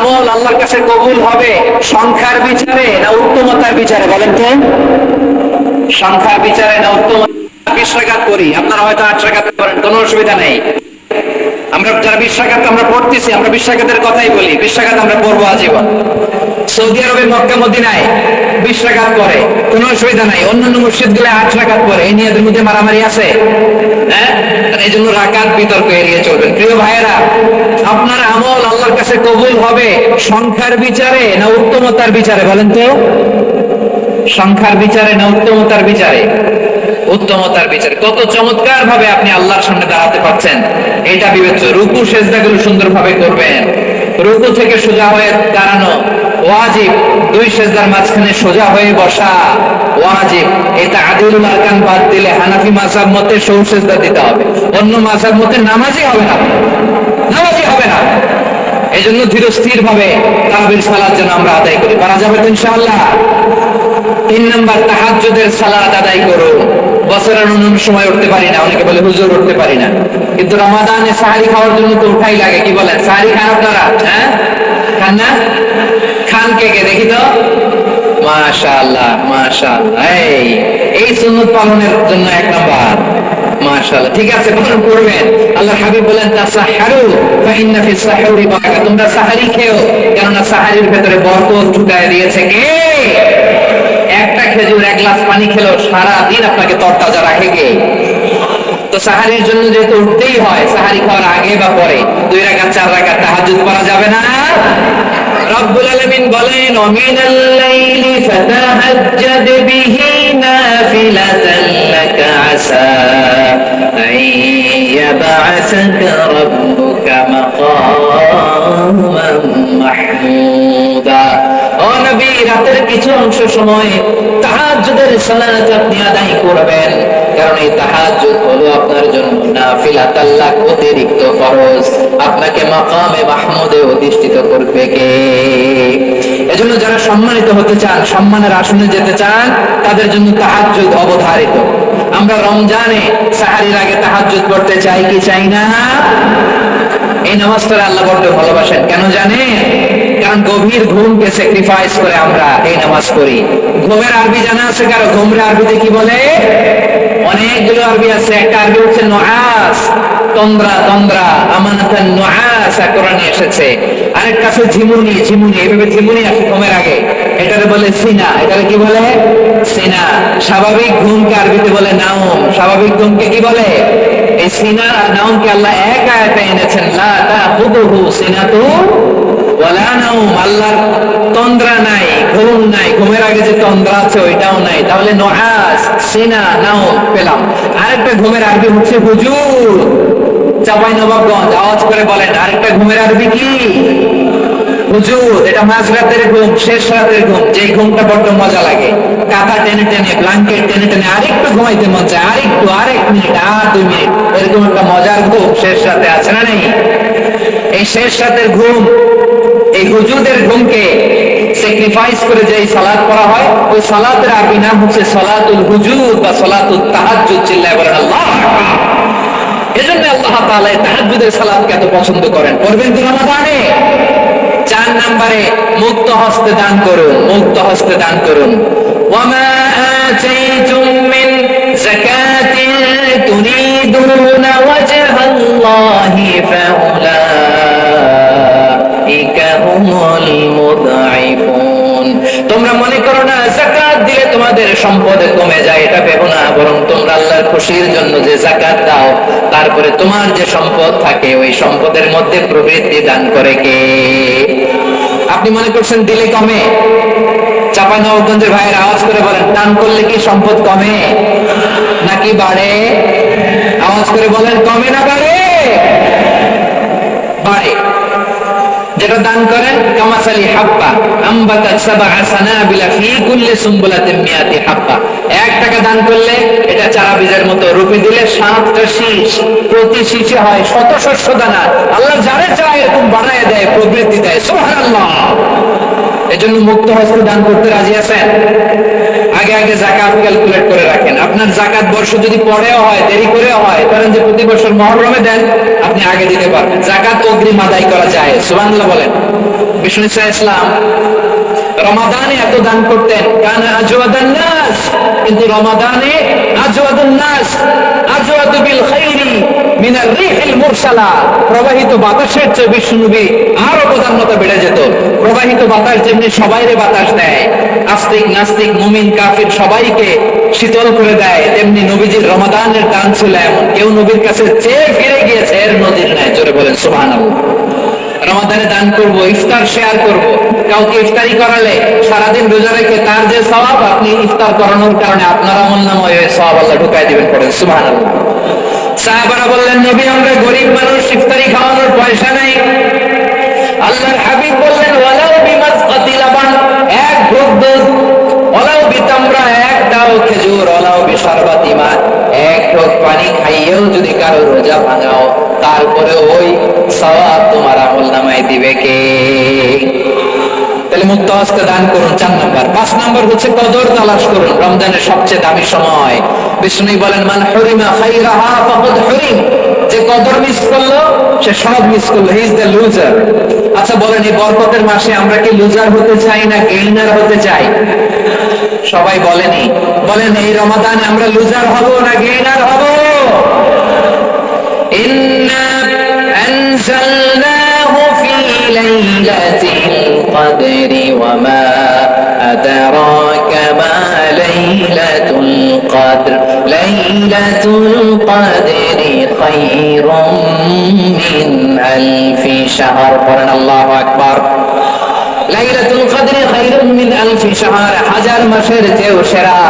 আমল আল্লাহর কাছে কবুল হবে সংখ্যার বিচারে না উত্তমতার বিচারে? বলেন তো, সংখ্যার বিচারে না উত্তমতা? 20 রাকাত করি, আপনারা হয়তো 8 রাকাত করেন, কোনো অসুবিধা নেই। আমরা যারা 20 রাকাত আমরা পড়তেছি, আমরা 20 রাকাতের কথাই বলি, 20 রাকাত আমরা পড়বো আজীবন। সৌদি আরবে মক্কা মদিনায় 20 রাকাত পড়ে, কোনো অসুবিধা নাই। অন্যান্য মসজিদ গুলো 8 রাকাত পড়ে, এই নিয়ে এদের মধ্যে মারামারি আছে? হ্যাঁ, এই জন্য রাকাত বিতর্ক এড়িয়ে চলবেন। প্রিয় ভাইয়েরা, আপনার আমল আল্লাহর কাছে কবুল হবে সংখ্যার বিচারে না উত্তমতার বিচারে? বলেন তো, সংখ্যার বিচারে না উত্তমতার বিচারে? উত্তমতার বিচারে। কত চমৎকার ভাবে আপনি আল্লাহর সামনে দাঁড়াতে পারছেন এটা বিবেচ্য। রুকু সেজদাগুলো সুন্দরভাবে করবেন, রুকু থেকে সোজা হয়ে দাঁড়ানো ওয়াজিব, 2 সেজদার মাঝখানে সোজা হয়ে বসা ওয়াজিব। এটা আদিলুল আরকান বাদ দিলে হানাফি মাযহাব মতে সৌ সেজদা দিতে হবে, অন্য মাযহাব মতে নামাজই হবে না, নামাজই হবে না। এজন্য ধীর স্থির ভাবে তারাবির সালাত যেন আমরা আদায় করি। পারা যাবে তো ইনশাআল্লাহ? 3 নাম্বার, তাহাজ্জুদের সালাত আদায় করুন। বছরের অন্যান্য সময় উঠতে পারি না, অনেকে বলে হুজুর উঠতে পারি না, কিন্তু রমাদানে সাহারি খাওয়ার জন্য তো উঠাই লাগে। কি বলেন, সাহারি খান আপনারা? হ্যাঁ, খান না? খান কে কে দেখি তো? মাশাআল্লাহ মাশাআল্লাহ, এই সুন্নাত পালনের জন্য 1 নাম্বার। মাশাআল্লাহ, ঠিক আছে, পালন করবেন। আল্লাহর হাবিব বলেন তাসাহহারু ফা ইন্না ফিস সাহুরি বারাকা, তোমরা সাহারি খেও, কেননা সাহারির ভেতরে বরকত ঢুকায় দিয়েছে কে? একটা খেজুর, 1 গ্লাস পানি খেলো সারা দিন আপনাকে তরতাজা রাখে কে? তো সাহারির জন্য যেহেতু উঠতেই হয়, সাহারি খাওয়ার আগে বা পরে 2 রাকাত 4 রাকাত তাহাজ্জুদ পড়া যাবে না? রব্বুল আলামিন বলেন ওয়ামিনাল লাইলি ফাতাহাজ্জাদ বিহি নাফিলাতান লাকা আসা আইয়াবআসাকা রাব্বুকা মাকামান মাহমুদা। ও নবী, রাতের কিছু অংশ সময় তাহাজ্জুদের সালাত আপনি আদায় করবেন, কারণ এই তাহাজ্জুদ হলো আপনার জন্য নাফিলাতাল লাক, অতিরিক্ত ফরজ। আপনাকে মাকামে মাহমুদে অধিষ্ঠিত করবে কে? এজন্য যারা সম্মানিত হতে চান, সম্মানের আসনে যেতে চান, তাদের জন্য তাহাজ্জুদ অবধারিত। আমরা রমজানে সাহারির আগে তাহাজ্জুদ পড়তে চাই কি চাই না? এই নামাজটা আল্লাহ বড় ভালোবাসেন, কেন জানেন? কারণ গভীর ঘুমকে স্যাক্রিফাইস করে আমরা এই নামাজ পড়ি। ঘুমের আরবি জানা আছে কারো? ঘুমের আরবিতে কি বলে? অনেকগুলো আরবি আছে। একটা আরবি হচ্ছে নুআস, তন্দ্রা, তন্দ্রা, আমানাতান নুআস কোরআনে এসেছে। আরেকটা আছে ঝিমুনি, ঝিমুনি, এইভাবে ঝিমুনি আসে ঘুমের আগে, এটারে বলে সিনা। এটারে কি বলে? সিনা। স্বাভাবিক ঘুমকে আরবিতে বলে নাওম। স্বাভাবিক ঘুমকে কি বলে? এই সিনা আর নাওমকে আল্লাহ এক আয়াতে এনেছেন, লা তাখুযুহু সিনাতুন ওয়ালা নাওম। আল্লাহর তন্দ্রা নাই, ঘুম নাই, ঘুমের আগে যে তন্দ্রা আছে ওইটাও নাই। তাহলে নুআস, সিনা, নাওম পেলাম। আরেকটা ঘুমের আরবি হচ্ছে হুজুর। চাঁপাইনবাবগঞ্জ আওয়াজ করে বলেন, আরেকটা ঘুমের আরবি কি? হুজুর। এটা মাঝরাতের ঘুম, শেষ রাতের ঘুম, যে ঘুমটা বড্ড মজা লাগে। কাঁথা টেনে টেনে, ব্ল্যাঙ্কেট টেনে টেনে আরেকটু ঘুমাইতে মন চায়, আরেকটু, আরেক মিনিট, আর 2 মিনিট, এরকম একটা মজার ঘুম শেষ রাতে আছে না নেই? এই শেষ রাতের ঘুম, এই হুজুদের ঘুমকে স্যাক্রিফাইস করে যে সালাত পড়া হয়, ওই সালাতের আরবি নাম হচ্ছে সালাতুল হুজুদ বা সালাতুত তাহাজ্জুদ। চিল্লায় বলেন আল্লাহ আকবার। এজন্য আল্লাহ তাআলা তাহাজ্জুদের সালাতকে এত পছন্দ করেন। পড়বেন তো রমাদানে। 4 নম্বরে মুক্ত হস্তে দান করুন, মুক্ত হস্তে দান করুন। ওয়ামা আতাইতুম মিন যাকাতিন তুরিদুনা ওয়াজহাল্লাহি ফাউলাইকা হুমুল মুদঈফুন। তোমরা মনে করো না যাকাত দিলে তোমাদের সম্পদ কমে যায়, এটা ভেবো না। বরং তোমরা আল্লাহর খুশির জন্য যে যাকাত দাও, তারপরে তোমার যে সম্পদ থাকে ওই সম্পদের মধ্যে প্রবৃত্তি দান করে কে? আপনি মনে করছেন দিলে কমে? চাঁপাইনবাবগঞ্জের ভাইয়ের আওয়াজ করে বলেন, দান করলে কি সম্পদ কমে নাকি বাড়ে? আওয়াজ করে বলেন, কমে না বাড়ে? বাড়ে। যেটা দান করেন কামাসালি হাব্বা আম্বাতাত সাবআ সানাবিলা ফি কুল্লি সুমবুলাতিন মিয়াতি হাব্বা। 1 টাকা দান করলে এটা চারা বীজের মতো, রূপে দিলে 7টা শীষ, প্রতি শীষে হয় শত শস্য দানা। আল্লাহ যারে চায় এরকম বাড়ায় দেয়, প্রবৃদ্ধি দেয়। সুবহানাল্লাহ। এজন্য মুক্ত হস্তে দান করতে রাজি আছেন? আগে আগে যাকাত ক্যালকুলেট করে রাখেন। আপনার যাকাত বর্ষ যদি পরেও হয়, দেরি করেও হয়, কারণ যে প্রতি বছর মুহররমে দেন, আপনি আগে দিতে পারবেন। যাকাত অগ্রিম আদায় করা যায়। সুবহানাল্লাহ বলেন। বিষ্ণু ইসলাম রমাদানে এত দান করতেন, কানা আজওয়াদান নাস, কিন্তু রমাদানে আজওয়াদুন নাস আজওয়াদু বিল খাইরি মিনার রিহিল মুরসালা, প্রবাহিত বাতাসের চেয়ে বিষ্ণু নবী আরো প্রধানতা বেড়ে যেত। প্রবাহিত বাতাস যেমনি সবাইরে বাতাস দেয়, আস্তিক নাস্তিক মুমিন কাফির সবাইকে শীতল করে দেয়, তেমনি নবীজির রমাদানের দান ছিল এমন, কেউ নবীর কাছে চেয়ে ফিরে গিয়েছে এর নদীর ন্যায়। জোরে বলেন সুবহানাল্লাহ। রমাদানে দান করব, ইফতার শেয়ার করব। কাউকে ইফতারি করালে সারাদিন রোজা রেখে তার যে সওয়াব, আপনি ইফতার করানোর কারণে আপনার আমলনামায় ওই সওয়াব আল্লাহ ঢুকায় দিবেন। পড়েন সুবহানাল্লাহ। সাহাবারা বললেন, নবী আমরা গরিব মানুষ, ইফতারি খাওয়ানোর পয়সা নাই। আল্লাহর হাবিব বললেন, ওয়ালাউ বিমাসকাতি লাবান, এক ঢোক দুধ, ওয়ালাউ বিতামরা, এক দাও খেজুর, ওয়ালাউ বিশারবাতি মা, এক ঢোক পানি খাইয়েও যদি কারো রোজা ভাঙাও, তারপরে ওই সওয়াব তোমার আমলনামায় দিবে কে? তাহলে মুক্ত হস্তে দান করুন, 4 নাম্বার। 5 নাম্বার হচ্ছে কদর তালাশ করুন, রমজানের সবচেয়ে দামি সময়। বিষ্ণু বলেন, মান হুরিমা খাইরাহা ফাকাদ হুরিম, যে কদর মিস করলো সে সব মিস করলো, হি ইজ দ্য লুজার। আচ্ছা বলেন, এই বরকতের মাসে আমরা কি লুজার হতে চাই না গেইনার হতে চাই? সবাই বলেন এই রমাদানে আমরা লুজার হব না গেইনার হব? ইন্না আনজালনাহু ফি লাইলাতিল কদরি ওয়া মা আদরাকা মা লাইলাতুল কদর, লাইলাতুল কদরি খায়রুম মিন আলফি শাহর। পড়েন আল্লাহু আকবার। লাইলাতুল কদরি খায়রুম মিন আলফি শাহর, 1000 মাসের চেয়েও সেরা।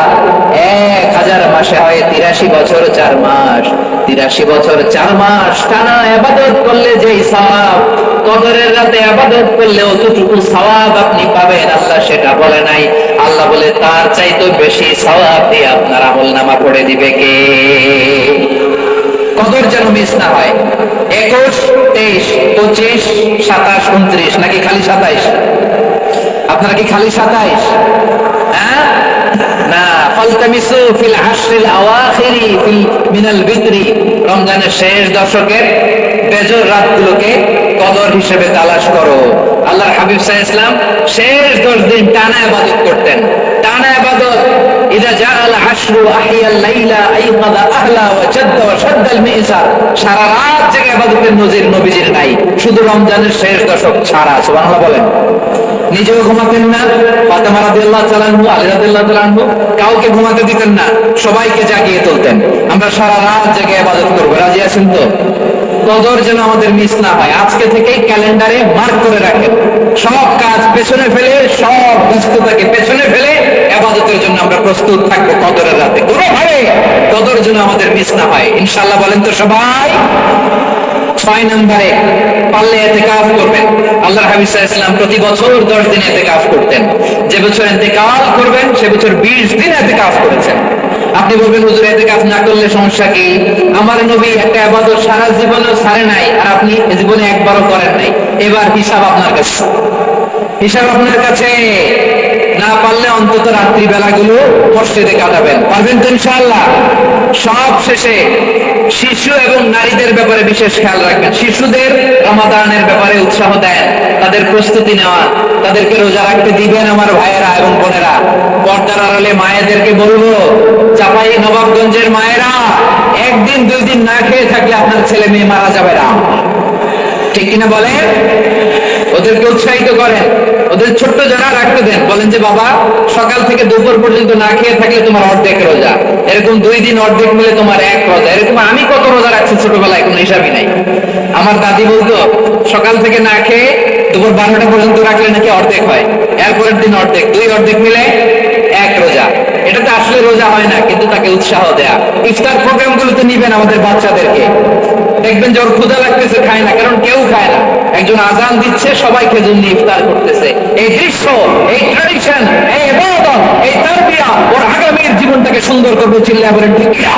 1000 মাসে হয় 83 বছর 4 মাস। 83 বছর 4 মাস টানা ইবাদত করলে যেই সওয়াব, কদরের রাতে ইবাদত করলে অতটুকু সওয়াব আপনি পাবেন, আল্লাহ সেটা বলে নাই। আল্লাহ বলে তার চাইতে বেশি সওয়াব দিয়ে আপনার আমলনামা পড়ে দিবে কে? কদর যেন মিস না হয়। 21, 23, 25, 27, 29, নাকি খালি 27? আপনারা কি খালি 27? হ্যাঁ না, ফালতামিসু ফিল আশরিল আওয়াখিরি মিনাল বিত্রি, রমজানের শেষ দশকের বেজর রাতগুলোকে কদর হিসেবে তালাশ করো। আল্লাহর হাবিব সাল্লাল্লাহু আলাইহি ওয়াসাল্লাম শেষ 10 দিন টানা ইবাদত করতেন, টানা ইবাদত। ইদা জাআল আশরু আহিয়াল লাইলা আইকাদা আহলা ওয়া জাদ্দা ওয়া শাদ্দাল মিসার, সারা রাত জেগে ইবাদতের নজির নবীজির নাই, শুধু রমজানের শেষ দশক ছাড়া। সুবহানাল্লাহ বলেন। নিজেও ঘুমাতেন না, ফাতেমা রাদিয়াল্লাহু তাআলা আনহা, আলী রাদিয়াল্লাহু তাআলা আনহু কাউকে ঘুমাতে দিতেন না, সবাইকে জাগিয়ে তুলতেন। আমরা সারা রাত জেগে ইবাদত করব, রাজি আছেন তো? কদর যেন আমাদের মিস না হয়। আজকে থেকেই ক্যালেন্ডারে মার্ক করে রাখেন, সব কাজ পেছনে ফেলে, সব ব্যস্ততাকে পেছনে ফেলে ইবাদতের জন্য আমরা প্রস্তুত থাকবো কদরের রাতে। কোনোভাবে কদর যেন আমাদের মিস না হয়, ইনশাআল্লাহ। বলেন তো সবাই। 6 নম্বরে পারলে ইতিকাফ করবেন। আল্লাহর হাবিব সাল্লাল্লাহু আলাইহি ওয়াসাল্লাম প্রতি বছর 10 দিন ইতিকাফ করতেন। যে বছর ইন্তেকাল করবেন সে বছর 20 দিন ইতিকাফ করেছেন। আপনি বলবেন, হুজুর ইতিকাফ না করলে সমস্যা কি? আমার নবী একটা ইবাদত সারা জীবনেও ছাড়ে নাই, আর আপনি জীবনে একবারও করেন নাই। এবার হিসাব আপনার কাছে, হিসাব আপনার কাছে। না পারলে অন্তত রাত্রি বেলাগুলো মসজিদে কাটাবেন। পারবেন তো ইনশাআল্লাহ? সব শেষে শিশু এবং নারীদের ব্যাপারে বিশেষ খেয়াল রাখবেন। শিশুদের রমাদানের ব্যাপারে উৎসাহ দেন, তাদের প্রস্তুতি নেওয়া, তাদেরকে রোজা রাখতে দিবেন। আমার ভাইয়েরা এবং বোনেরা, পর্দার আড়ালে মায়েদেরকে বলবো, চাপাই নবাবগঞ্জের মায়েরা, 1 দিন 2 দিন না খেয়ে থাকলে আপনার ছেলে মেয়ে মারা যাবে না, ঠিক কিনা বলেন? ওদেরকে উৎসাহিত করেন, ওদের ছোট্ট যারা রাখতে দেন, বলেন যে বাবা সকাল থেকে দুপুর পর্যন্ত না খেয়ে থাকলে তোমার অর্ধেক রোজা, এরকম 2 দিন অর্ধেক মিলে তোমার 1 রোজা। এরকম আমি কত রোজা রাখছি ছোটবেলায় কোনো হিসাবই নাই। আমার দাদি বলতো সকাল থেকে না খেয়ে দুপুর 12টা পর্যন্ত রাখলে নাকি অর্ধেক হয়, এরপরের দিন অর্ধেক, 2 অর্ধেক মিলে 1 রোজা। এটা তো আসলে রোজা হয় না, কিন্তু তাকে উৎসাহ দেয়া। ইফতার প্রোগ্রামগুলোতে নিবেন আমাদের বাচ্চাদেরকে, দেখবেন যে ওর ক্ষুধা লাগতেছে, খায় না, কারণ কেউ খায় না। একজন আজান দিচ্ছে, সবাই খেজুর নিয়ে ইফতার করতেছে। এই দৃশ্য, এই ট্র্যাডিশন, এই ইবাদত, এই তারবিয়া ওর আগামীর জীবনটাকে সুন্দর করবে। চিল্লায়া বলেন ঠিক না?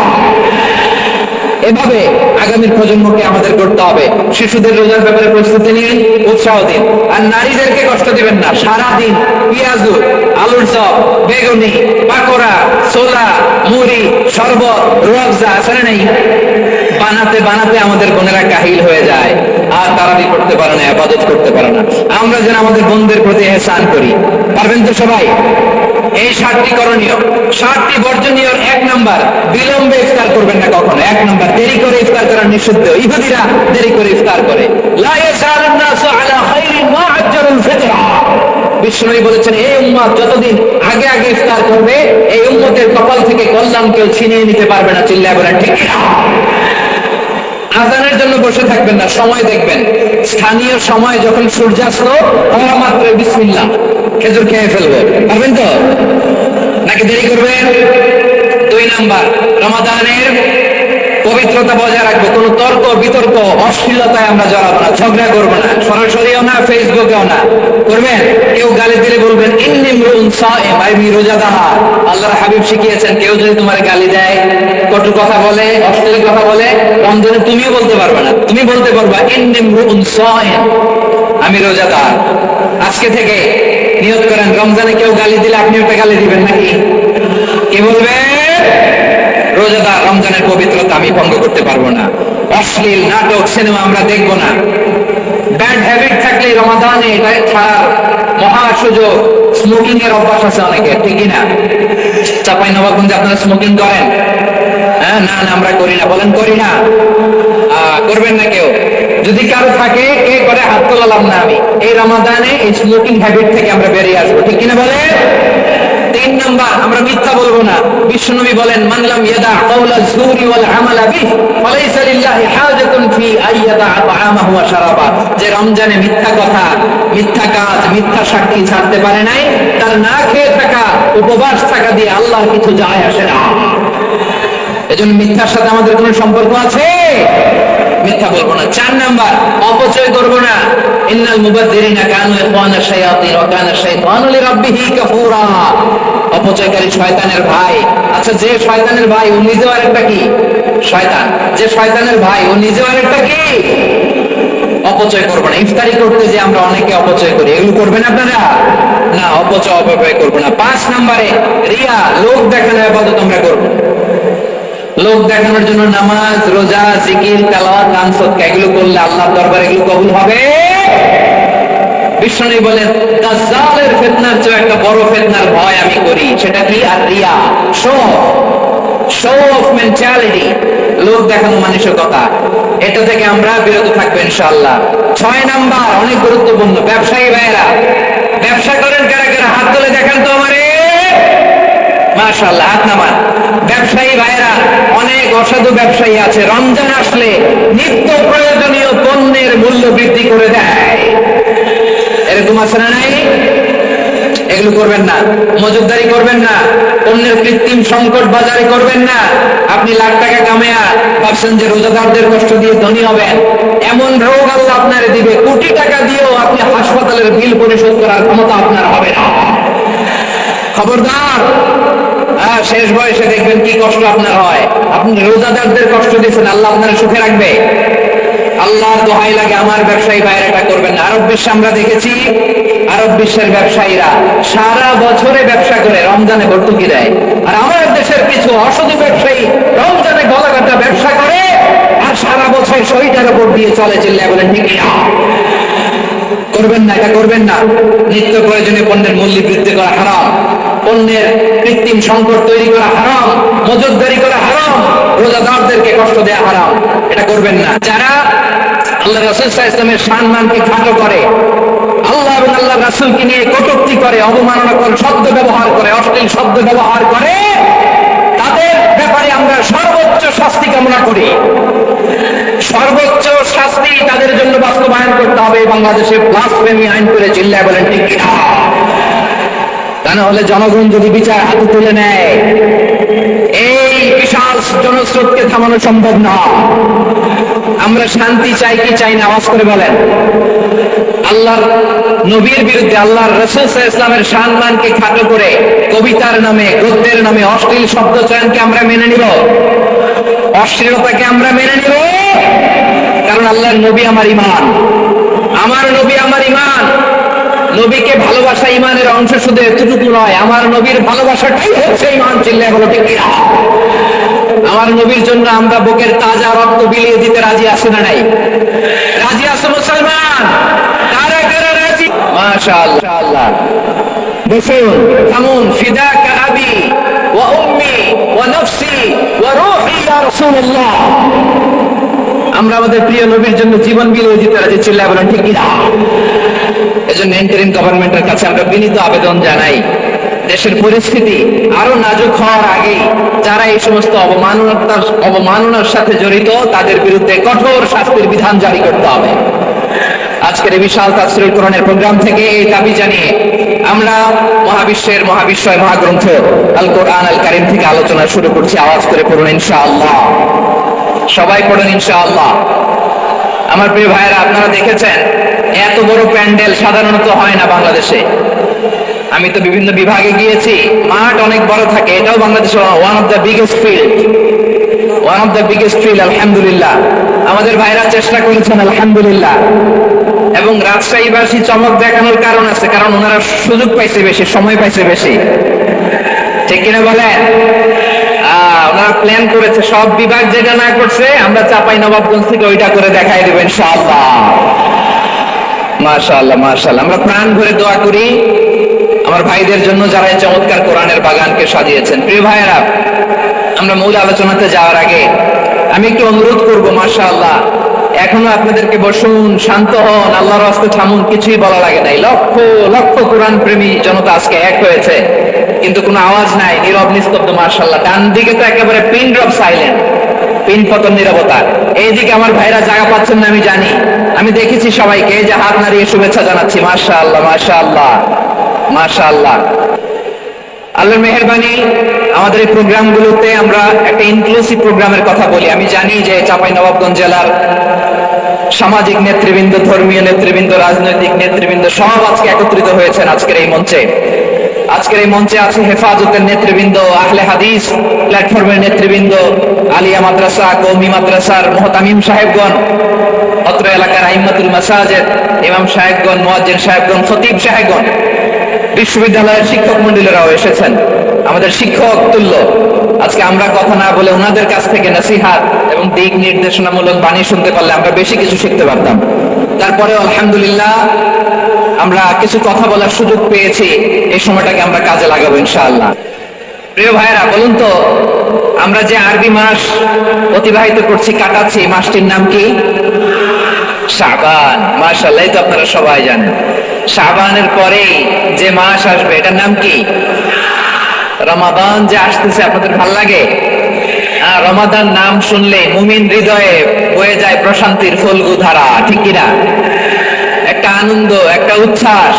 এভাবে আগামীর প্রজন্মকে আমাদের করতে হবে। শিশুদের রোজার ব্যাপারে প্রস্তুতি নিয়ে উৎসাহ দিন, আর নারীদেরকে কষ্ট দিবেন না। সারাদিন পেঁয়াজু, আলুর চপ, বেগুনি, পাকোড়া, ছোলা, মুড়ি, শরবত, রুয়াবজা আছে না নেই? বানাতে বানাতে আমাদের বোনেরা কাহিল হয়ে যায়, আর তারাবি করতে পারে না, ইবাদত করতে পারে না। আমরা যেন আমাদের বোনদের প্রতি ইহসান করি। পারবেন তো সবাই? এই 7টি করণীয়, 7টি বর্জনীয়। 1 নাম্বার, বিলম্বে ইফতার করবেন না কখনো। 1 নাম্বার, দেরি করে ইফতার করা নিষিদ্ধ। ইহুদিরা দেরি করে ইফতার করে। লা ইয়াসালুন নাসু আলা খাইরিন মা আজ্জালুল ফিতরা। বিষ্ণু বলেছেন, এই উম্মত যতদিন আগে আগে ইফতার করবে, এই উম্মতের কপাল থেকে কল্যাণ কেউ ছিনিয়ে নিতে পারবে না। চিল্লায় বলেন ঠিক না? আজানের জন্য বসে থাকবেন না, সময় দেখবেন। স্থানীয় সময় যখন সূর্যাস্ত হওয়া মাত্র বিসমিল্লাহ, খেজুর খেয়ে ফেলবো। পারবেন তো নাকি দেরি করবেন? 2 নাম্বার, রমাদানের পবিত্রতা বজায় রাখবো। কোন তর্ক বিতর্ক অশ্লীলতায় আমরা জড়াবো না, ঝগড়া করবো না, সরাসরিও না, ফেসবুকেও না। করবেন? কেউ গালি দিলে বলবেন ইন্নী ইমরুউন সাইম, আমি রোজাদার। আল্লাহর হাবিব শিখিয়েছেন, কেউ যদি তোমার গালি দেয়, কটু কথা বলে, অশ্লীল কথা বলে, রমজানে তুমিও বলতে পারবে না। তুমি বলতে পারবা ইন্নী ইমরুউন সাইম, আমি রোজাদার। আজকে থেকে নিয়ত করেন, রমজানে কেউ গালি দিলে আপনি একটা গালি দিবেন নাকি? কি বলবেন? রোজাদার, রমজানের পবিত্রতা আমি ভঙ্গ করতে পারবো না। অশ্লীল নাটক সিনেমা আমরা দেখবো না। ব্যাড হ্যাবিট থাকলে রমাদানে এটা ছাড়ার মহা সুযোগ। স্মোকিং এর অভ্যাস আছে অনেকের, ঠিকই না? চাঁপাইনবাবগঞ্জে আপনারা স্মোকিং করেন? হ্যাঁ, না না আমরা করি না। বলেন করি না? করবেন না কেউ? যদি কারো থাকে, কে করে হাত তোলালাম না আমি। এই রমাদানে এই স্মোকিং হ্যাবিট থেকে আমরা বেরিয়ে আসবো, ঠিক কিনা বলে? 3 নাম্বার, আমরা মিথ্যা বলবো না। বিশ্বনবী বলেন, মান লাম ইয়াদা কাওলা যুরি ওয়াল আমালা বিহি ফালাইসা লিল্লাহি হাজাতুন ফি আইয়াদা তাআমাহু ওয়া শারাবা। যে রমজানে মিথ্যা কথা, মিথ্যা কাজ, মিথ্যা সাক্ষী ছাড়তে পারে নাই, তার না খেয়ে থাকা, উপবাস থাকা দিয়ে আল্লাহর কিছু যায় আসে না। এজন্য মিথ্যার সাথে আমাদের কোনো সম্পর্ক আছে? মিথ্যা বলবো না। 4 নাম্বার, অপচয় করবো না। ইন্নাল মুবাযযিরিনা কানু ইখওয়ানা শায়াতিন ওয়া কানা শাইতানু লিরাব্বিহি কাফুরা। অপচয়কারী শয়তানের ভাই। আচ্ছা, যে শয়তানের ভাই ও নিজেও আরেকটা কি? শয়তান। যে শয়তানের ভাই ও নিজেও আরেকটা কি? অপচয় করবো না। ইফতারি করতে যে আমরা অনেকে অপচয় করি, এগুলো করবেন আপনারা? না, অপচয় করবো না। 5 নাম্বারে, রিয়া, লোক দেখানো ইবাদত আমরা করবো। লোক দেখানোর জন্য নামাজ, রোজা, জিকির, তেলাওয়াত, দান, সদকা এগুলো করলে আল্লাহর দরবারে এগুলো কবুল হবে? বিষ্ণু বলেন, দাজ্জালের ফিতনার চেয়ে একটা বড় ফিতনার ভয় আমি করি, সেটা কি? আর রিয়া, শো অফ মেন্টালিটি, লোক দেখানো মানসিকতা। এটা থেকে আমরা বিরত থাকবো ইনশাআল্লাহ। 6 নাম্বার, অনেক গুরুত্বপূর্ণ। ব্যবসায়ী ভাইয়েরা, ব্যবসা করেন কারা কারা? হাত তুলে দেখান তো আমারে। মাশাআল্লাহ, হাত নামান। ব্যবসায়ী ভাইরা, অনেক অসাধু ব্যবসায়ী আছে, রমজান আসলে নিত্য প্রয়োজনীয় পণ্যের মূল্য বৃদ্ধি করে দেয়। এরকম আছে না নাই? এগুলো করবেন না। মজুদদারি করবেন না। পণ্যের কৃত্রিম সংকট বাজারে করবেন না। আপনি লাখ টাকা কামায়া ভাবছেন যে রোজাদারদের কষ্ট দিয়ে ধনী হবেন। এমন রোগ আল্লাহ আপনারে দিবে, কোটি টাকা দিয়েও আপনি হাসপাতালের বিল পরিশোধ করার ক্ষমতা আপনার হবে না। খবরদার। শেষ বয়সে দেখবেন কি কষ্ট আপনার হয়। আপনি রোজাদারদের কষ্ট দিচ্ছেন, আল্লাহ আপনারা সুখে রাখবে? আল্লাহর দোহাই লাগে, আমার ব্যবসায়ী ভাইরা এটা করবেন না। আরব বিশ্বে আমরা দেখেছি, আরব বিশ্বের ব্যবসায়ীরা সারা বছরে ব্যবসা করে রমজানে ভর্তুকি দেয়। আর আমার দেশের কিছু অসাধু ব্যবসায়ী রমজানে গলাকাটা ব্যবসা করে আর সারা বছর শহীদের উপর দিয়ে চলে। চিল্লায় বলেন ঠিক না? করবেন না, এটা করবেন না। নিত্য প্রয়োজনীয় পণ্যের মূল্য বৃদ্ধি করা হারাম, পণ্যের কৃত্রিম সংকট তৈরি করা হারাম, মজুদদারি করা হারাম, রোজাদারদেরকে কষ্ট দেয়া হারাম। এটা করবেন না। যারা আল্লাহ রাসূল সাল্লাল্লাহু আলাইহি ওয়াসাল্লামের সম্মানকে খাটো করে, আল্লাহ এবং আল্লাহ রাসূলকে নিয়ে কটূক্তি করে, অবমাননা করে, শব্দ ব্যবহার করে, অশ্লীল শব্দ ব্যবহার করে, তাদের ব্যাপারে আমরা সর্বোচ্চ শাস্তি কামনা করি। সর্বোচ্চ শাস্তি তাদের জন্য বাস্তবায়ন করতে হবে। বাংলাদেশে ব্লাসফেমি আইন করে। চিল্লায় বলেন ঠিক কিনা? তা না হলে জনগণ যদি বিচার হাতে তুলে নেয়, এই বিশাল জনস্রোতকে থামানো সম্ভব না। আমরা শান্তি চাই কি চাই না? আওয়াজ করে বলেন। আল্লাহর নবীর বিরুদ্ধে, আল্লাহর রাসূল সাল্লাল্লাহু আলাইহি ওয়াসাল্লামের সম্মানকে খাটো করে কবিতার নামে, গদ্যের নামে অশ্লীল শব্দ চয়নকে আমরা মেনে নিব? অশ্লীলতাকে আমরা মেনে নিব? কারণ আল্লাহর নবী আমার ঈমান, আমার নবী আমার ঈমান। নবীকে ভালোবাসা ঈমানের অংশ, শুধু এতটুকু নয়, আমার নবীর ভালোবাসাটাই হচ্ছে ঈমান। চিল্লায় বলো ঠিক কিনা? আমার নবীর জন্য আমরা বুকের তাজা রক্ত বিলিয়ে দিতে রাজি আছি না নাই? রাজি আছো মুসলমান? কারা কারা রাজি? মাশাআল্লাহ। বসুন, থামুন। ফিদাকা আবি ওয়া উম্মি ওয়া নফসি ওয়া রূহি ইয়া রাসূলুল্লাহ। আমরা আমাদের প্রিয় নবীর জন্য জীবন বিলিয়ে দিতে রাজি। চিল্লায় বলেন ঠিক কিনা? এজন্য ইন্টারিম গভর্নমেন্টের কাছে আমরা বিনীত আবেদন জানাই, দেশের পরিস্থিতি আরো নাজুক হওয়ার আগেই যারা এই সমস্ত অবমাননার সাথে জড়িত তাদের বিরুদ্ধে কঠোর শাস্তির বিধান জারি করতে হবে। আজকের এই বিশাল তাফসীরুল কোরআনের প্রোগ্রাম থেকে এই দাবি জানিয়ে আমরা মহাবিশ্বের মহাবিশ্বয় মহাগ্রন্থ আল কোরআন আল কারীম থেকে আলোচনা শুরু করছি। আওয়াজ করে পড়ুন ইনশাআল্লাহ। সবাই পড়ুন ইনশাআল্লাহ। আমার প্রিয় ভাইরা, আপনারা দেখেছেন এত বড় প্যান্ডেল সাধারণত হয় না বাংলাদেশে। আমি তো বিভিন্ন বিভাগে গিয়েছি, মাঠ অনেক বড় থাকে। এটাও বাংলাদেশের one of the biggest field. আলহামদুলিল্লাহ, আমাদের ভাইরা চেষ্টা করেছেন আলহামদুলিল্লাহ। এবং রাজশাহীবাসী চমক দেখানোর কারণ আছে, কারণ ওনারা সুযোগ পাইছে বেশি, সময় পাইছে বেশি, ঠিক কিনা বলেন? ওনারা প্ল্যান করেছে, সব বিভাগ যেটা না করছে আমরা চাঁপাইনবাবগঞ্জ থেকে ওইটা করে দেখাই দেব ইনশাআল্লাহ। মাশাআল্লাহ মাশাআল্লাহ। আমরা প্রাণ ভরে দোয়া করি আমার ভাইদের জন্য যারা এই চমৎকার কোরআনের বাগানকে সাজিয়েছেন। প্রিয় ভাইয়েরা, আমরা মূল আলোচনাতে যাওয়ার আগে আমি একটু অনুরোধ করবো, মাশাআল্লাহ, এখনো আপনাদেরকে বসুন, শান্ত হন, আল্লাহর রাস্তায় থামুন, কিছুই বলা লাগে নাই। লক্ষ লক্ষ কোরআন প্রেমী জনতা আজকে এক হয়েছে, কিন্তু কোনো আওয়াজ নাই, নীরব নিস্তব্ধ। মাশাআল্লাহ, ডান দিকে তো একেবারে পিন ড্রপ সাইলেন্ট, পিন পতন নীরবতা। এইদিকে আমার ভাইরা জায়গা পাচ্ছেন না আমি জানি, আমি দেখেছি সবাইকে, এই যে হাত নাড়িয়ে শুভেচ্ছা জানাচ্ছি। মাশাআল্লাহ মাশাআল্লাহ মাশাআল্লাহ। আল্লাহর মেহেরবানি, আমাদের এই প্রোগ্রামগুলোতে আমরা একটা ইনক্লুসিভ প্রোগ্রামের কথা বলি। আমি জানি যে চাঁপাইনবাবগঞ্জ জেলার সামাজিক নেতৃবৃন্দ, ধর্মীয় নেতৃবৃন্দ, রাজনৈতিক নেতৃবৃন্দ সব আজকে একত্রিত হয়েছেন আজকের এই মঞ্চে। আজকের এই মঞ্চে আছে হেফাজতের নেতৃবৃন্দ, আহলে হাদিস প্ল্যাটফর্মের নেতৃবৃন্দ, আলিয়া মাদ্রাসা, কওমি মাদ্রাসার মুহতামিম সাহেবগণ, অত্র এলাকার আইম্মাতুল মাসাজিদ, ইমাম সাহেবগণ, মুয়াজ্জিন সাহেবগণ, খতিব সাহেবগণ, বিশ্ববিদ্যালয়ের শিক্ষক মন্ডলীরাও এসেছেন, আমাদের শিক্ষক তুল্য। আজকে আমরা কথা না বলে ওনাদের কাছ থেকে নসিহাত এবং দিক নির্দেশনামূলক বাণী শুনতে পারলে আমরা বেশি কিছু শিখতে পারতাম। তারপরে আলহামদুলিল্লাহ আমরা কিছু কথা বলার সুযোগ পেয়েছি, এই সময়টাকে আমরা কাজে লাগাবো ইনশাআল্লাহ। প্রিয় ভাইয়েরা, বলুন তো, আমরা যে আরবি মাস অতিবাহিত করছি, কাটাচ্ছি, মাসটির নাম কি? শাবান। মাশাআল্লাহ, এই তো আপনারা সবাই জানেন। শাবানের পরেই যে মাস আসবে এটার নাম কি? রমাদান। যে আসতেছে, আপনাদের ভাল লাগে? রমাদান নাম শুনলে মুমিন হৃদয়ে বয়ে যায় প্রশান্তির ফল্গু ধারা, ঠিক কিনা? একটা আনন্দ, একটা উচ্ছ্বাস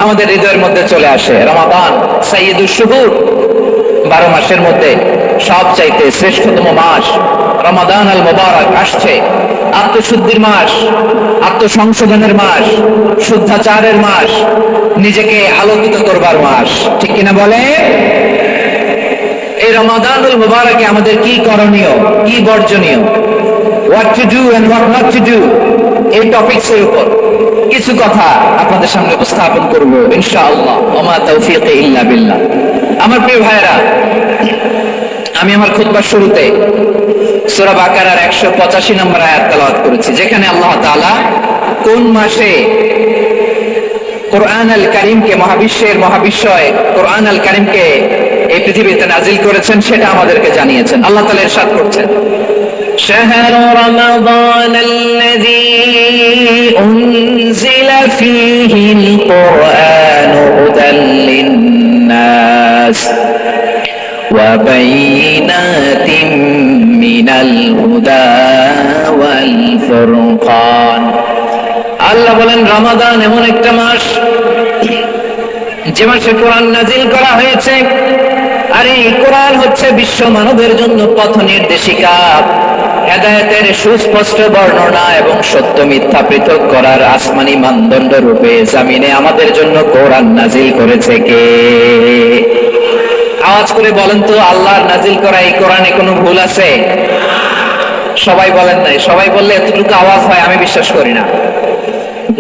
আমাদের হৃদয়ের মধ্যে চলে আসে। রমাদান সাইয়্যিদুশ শুহুর, 12 মাসের মধ্যে সবচাইতে শ্রেষ্ঠতম মাস রমাদান আল মুবারক আসছে। আত্মশুদ্ধির মাস, আত্মসংশোধনের মাস, শুদ্ধাচারের মাস, নিজেকে আলোকিত করবার মাস, ঠিক কিনা বলে? এই রমাদানুল মুবারকে আমাদের কি করণীয়, কি বর্জনীয়, what to do and what not to do, এই টপিকসের উপর কিছু কথা আপনাদের সামনে উপস্থাপন করব ইনশাআল্লাহ। ওমা তাওফীকি ইল্লা বিল্লাহ। আমার প্রিয় ভাইরা, আমি আমার খুতবার শুরুতে সূরা বাকারার 185 নম্বর আয়াত তেলাওয়াত করেছি, যেখানে আল্লাহ তাআলা কোন মাসে কোরআন আল কারীমকে, মহাবিশ্বের মহাবিশ্বয় কোরআন আল কারীমকে এই পৃথিবীতে নাজিল করেছেন সেটা আমাদেরকে জানিয়েছেন। আল্লাহ তাআলা ইরশাদ করছেন, শাহরু রমাদান আল্লাযী উনজিলা ফীহিল কুরআনু হুদাল লিন-নাস ওয়া বাইয়িনাতিন মিনাল হুদা ওয়াল ফুরকান। আল্লাহ বলেন, রমাদান এমন একটা মাস যে মাসে কোরআন নাজিল করা হয়েছে, আর এই কোরআন হচ্ছে বিশ্ব মানবের জন্য পথ নির্দেশিকা, হেদায়েতের সুস্পষ্ট বর্ণনা এবং সত্য মিথ্যা পৃথক করার আসমানি মানদণ্ড রূপে জামিনে আমাদের জন্য কোরআন নাজিল করেছে কে? আওয়াজ করে বলেন তো, আল্লাহর নাজিল করা এই কোরআনে কোনো ভুল আছে? সবাই বলেন নাই। সবাই বললে এতটুকু আওয়াজ হয় আমি বিশ্বাস করি না।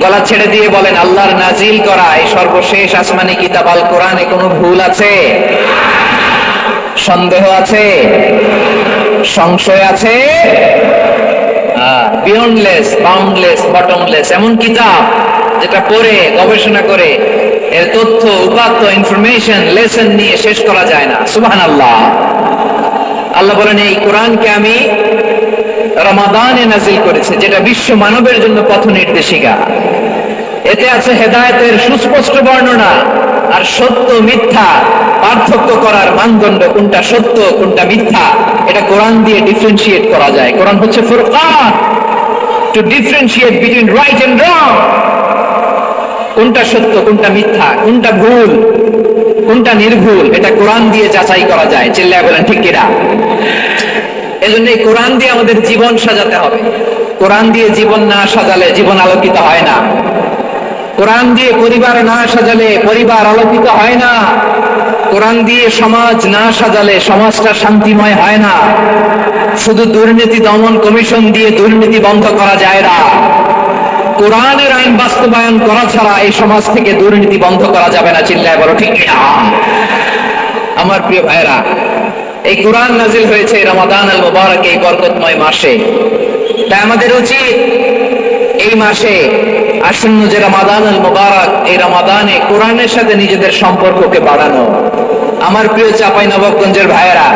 গলা ছেড়ে দিয়ে বলেন, আল্লাহর নাজিল করা এই সর্বশেষ আসমানি কিতাব আল কোরআনে কোনো ভুল আছে? সন্দেহ আছে? সংশয় আছে? বিয়ন্ডলেস, বাউন্ডলেস, বটমলেস, এমন কিতাব যেটা পড়ে গবেষণা করে এর তথ্য, উপাত্ত, ইনফরমেশন, লেসন নিয়ে শেষ করা যায় না। সুবহানাল্লাহ। আল্লাহ বলেন এই কোরআনকে আমি রমাদানে নাজিল করেছি, যেটা বিশ্ব মানবের জন্য পথ নির্দেশিকা। এতে আছে হেদায়েতের সুস্পষ্ট বর্ণনা, আর সত্য মিথ্যা পার্থক্য করার মানদণ্ড, কোনটা সত্য কোনটা মিথ্যা, এটা কোরআন দিয়ে ডিফারেন্সিয়েট করা যায়। কোরআন হচ্ছে ফুরকান, to differentiate between right and wrong. কোনটা সত্য কোনটা মিথ্যা, কোনটা ভুল কোনটা নির্ভুল, এটা কোরআন দিয়ে যাচাই করা যায়। চিল্লায় বলেন ঠিক কিনা? এজন্য এই কোরআন দিয়ে আমাদের জীবন সাজাতে হবে। কোরআন দিয়ে জীবন না সাজালে জীবন আলোকিত হয় না। কোরআন দিয়ে পরিবার না সাজালে পরিবার আলোকিত হয় না। কোরআন দিয়ে সমাজ না সাজালে সমাজটা শান্তিময় হয় না। শুধু দুর্নীতি দমন কমিশন দিয়ে দুর্নীতি বন্ধ করা যায় না। কোরআনের আইন বাস্তবায়ন করা ছাড়া এই সমাজ থেকে দুর্নীতি বন্ধ করা যাবে না। চিল্লায় বলো ঠিক কিনা? আমার প্রিয় ভাইরা, এই কোরআন নাজিল হয়েছে রমাদান আল মুবারক, এই বরকতময় মাসে। তাই আমাদের উচিত এই মাসে আসন্ন যে রমাদান আল মুবারক, এই রমাদানে কোরআনের সাথে নিজেদের সম্পর্ককে বাড়ানো। আমার প্রিয় চাঁপাইনবাবগঞ্জের ভাইয়েরা,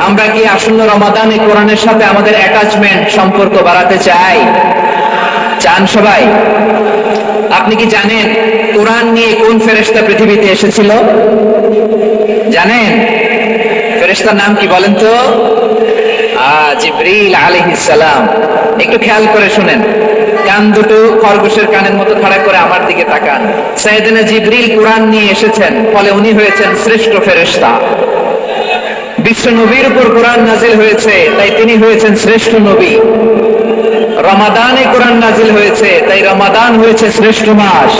আমরা কি আসন্ন রমাদানে কোরআনের সাথে আমাদের অ্যাটাচমেন্ট, সম্পর্ক বাড়াতে চাই? চান সবাই? আপনি কি জানেন কোরআন নিয়ে কোন ফেরেশতা পৃথিবীতে এসেছিল? জানেন? ফেরেশতার নাম কি বলেন তো? জিবরিল আলাইহিস সালাম। একটু খেয়াল করে শুনেন, কান দুটো খরগোশের কানের মতো খাড়া করে আমার দিকে তাকান। সাইয়েদনা জিবরিল কোরআন নিয়ে এসেছেন, ফলে উনি হয়েছেন শ্রেষ্ঠ ফেরেশতা। বিশ্ব নবীর উপর কোরআন নাজিল হয়েছে, তাই তিনি হয়েছেন শ্রেষ্ঠ নবী। রমাদানে কোরআন নাজিল হয়েছে, তাই রমাদান হয়েছে শ্রেষ্ঠ মাস।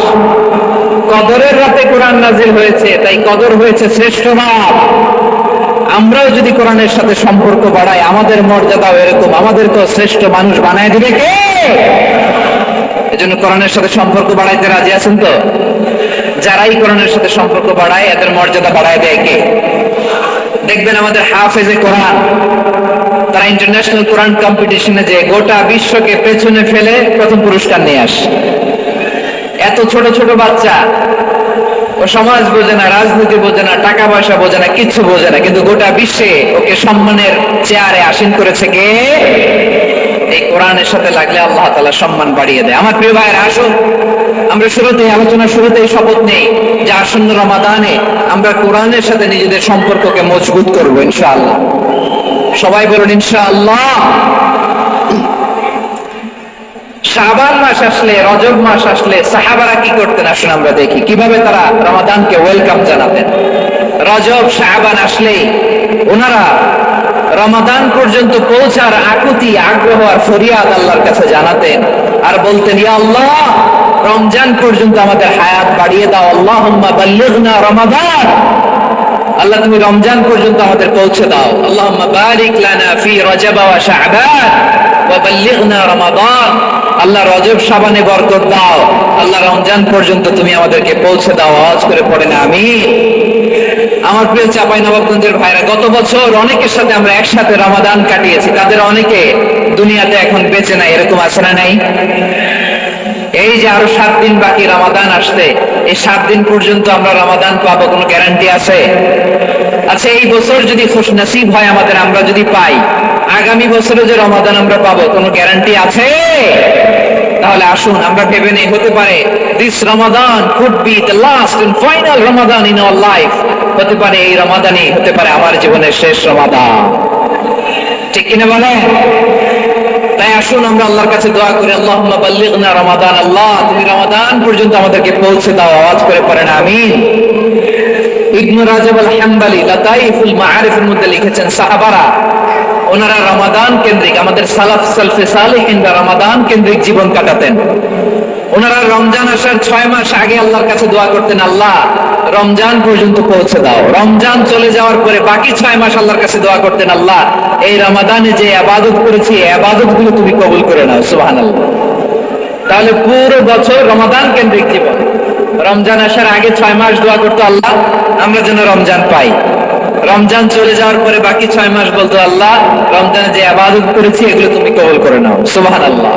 কদরের রাতে কোরআন নাজিল হয়েছে, তাই কদর হয়েছে শ্রেষ্ঠ মাস। আমরাও যদি কোরআনের সাথে সম্পর্ক বাড়াই, আমাদের মর্যাদাও এরকম, আমাদেরকেও শ্রেষ্ঠ মানুষ বানায় দিবে কে? এজন্য কোরআনের সাথে সম্পর্ক বাড়াইতে রাজি আছেন তো? যারাই কোরআনের সাথে সম্পর্ক বাড়ায় এদের মর্যাদা বাড়ায় দেয় কে? দেখবেন আমাদের হাফেজে কোরআন, তারা ইন্টারন্যাশনাল কোরআন কম্পিটিশনে যে গোটা বিশ্বকে পেছনে ফেলে প্রথম পুরস্কার নিয়ে আসে। এত ছোট ছোট বাচ্চা, ও সমাজ বোঝে না, রাজনীতি বোঝে না, টাকা পয়সা বোঝে না, কিচ্ছু বোঝে না, কিন্তু গোটা বিশ্বে ওকে সম্মানের চেয়ারে আসীন করেছে কে? এই কোরআনের সাথে লাগলে আল্লাহ তাআলা সম্মান বাড়িয়ে দেয়। আমার প্রিয় ভাইয়েরা, আসুন আমরা শুরুতেই আলোচনা শুরুতেই শপথ নেই যে আসন্ন রমাদানে আমরা কোরআনের সাথে নিজেদের সম্পর্ককে মজবুত করব ইনশাআল্লাহ। সবাই বলুন ইনশাআল্লাহ। শাবান মাস আসলে, রজব মাস আসলে সাহাবারা কি করতেন আসুন আমরা দেখি কিভাবে তারা রমাদানকে ওয়েলকাম জানাতেন। রজব শাবান আসলেই ওনারা রমাদান পর্যন্ত পৌঁছার আকুতি, আগ্রহ আর ফরিয়াদ আল্লাহর কাছে জানাতেন আর বলতেন, ইয়া আল্লাহ, রমজান পর্যন্ত আমাদের হায়াত বাড়িয়ে দাও। আল্লাহুম্মা বাল্লিগনা রমাদান, আল্লাহ তুমি রমজান পর্যন্ত আমাদের পৌঁছে দাও। আল্লাহুম্মা বারিক লানা ফি রজব ওয়া শাবান ওয়া বাল্লিগনা রমাদান, আল্লাহ রজব শাবানে বরকত দাও, আল্লাহ রমজান পর্যন্ত তুমি আমাদেরকে পৌঁছে দাও। আওয়াজ করে পড়েন আমিন। আমার প্রিয় চাঁপাইনবাবগঞ্জের ভাইরা, গত বছর অনেকের সাথে আমরা একসাথে রমাদান কাটিয়েছি, তাদের অনেকে দুনিয়াতে এখন বেঁচে নাই, এরকম আছে না নাই? এই যে আরো 7 দিন বাকি রমাদান আসতে, এই 7 দিন পর্যন্ত আমরা রমাদান পাবো, কোনো গ্যারান্টি আছে? আচ্ছা, এই বছর যদি খুশনসিব হয় আমাদের, আমরা যদি পাই, আগামী বছরে যে রমাদান আমরা পাবো কোনো গ্যারান্টি আছে? তাহলে আসুন আমরা ভেবে নেই, হতে পারে this Ramadan could be the last and final Ramadan in our life. হতে পারে এই রমাদানই হতে পারে আমার জীবনের শেষ রমাদান। ঠিক কিনা বলেন? তাই আসুন আমরা আল্লাহর কাছে দোয়া করি, আল্লাহুম্মা বাল্লিগনা রমাদান, আল্লাহ তুমি রমাদান পর্যন্ত আমাদেরকে পৌঁছে দাও। আওয়াজ করে পড়েন আমিন। ইবনে রাজব আল হাম্বলি লাতাইফুল মাআরিফের মধ্যে লিখেছেন, সাহাবারা ওনারা রমাদান কেন্দ্রিক, আমাদের সালাফ সালফে সালেহিনরা রমাদান কেন্দ্রিক জীবন কাটাতেন। ওনারা রমজান আসার 6 মাস আগে আল্লাহর কাছে দোয়া করতেন, আল্লাহ রমজান পর্যন্ত পৌঁছে দাও। রমজান চলে যাওয়ার পরে বাকি 6 মাস আল্লাহর কাছে দোয়া করতেন, আল্লাহ এই রমাদানে যে ইবাদত করেছি এই ইবাদতগুলো তুমি কবুল করে নাও। সুবহানাল্লাহ। তাহলে পুরো বছর রমাদান কেন্দ্রিক জীবন। রমজান আসার আগে 6 মাস দোয়া করতো, আল্লাহ আমরা যেন রমজান পাই। রমজান চলে যাওয়ার পরে বাকি 6 মাস বলতো, আল্লাহ রমজানে যে ইবাদত করেছি এগুলো তুমি কবুল করে নাও, সুবহানাল্লাহ।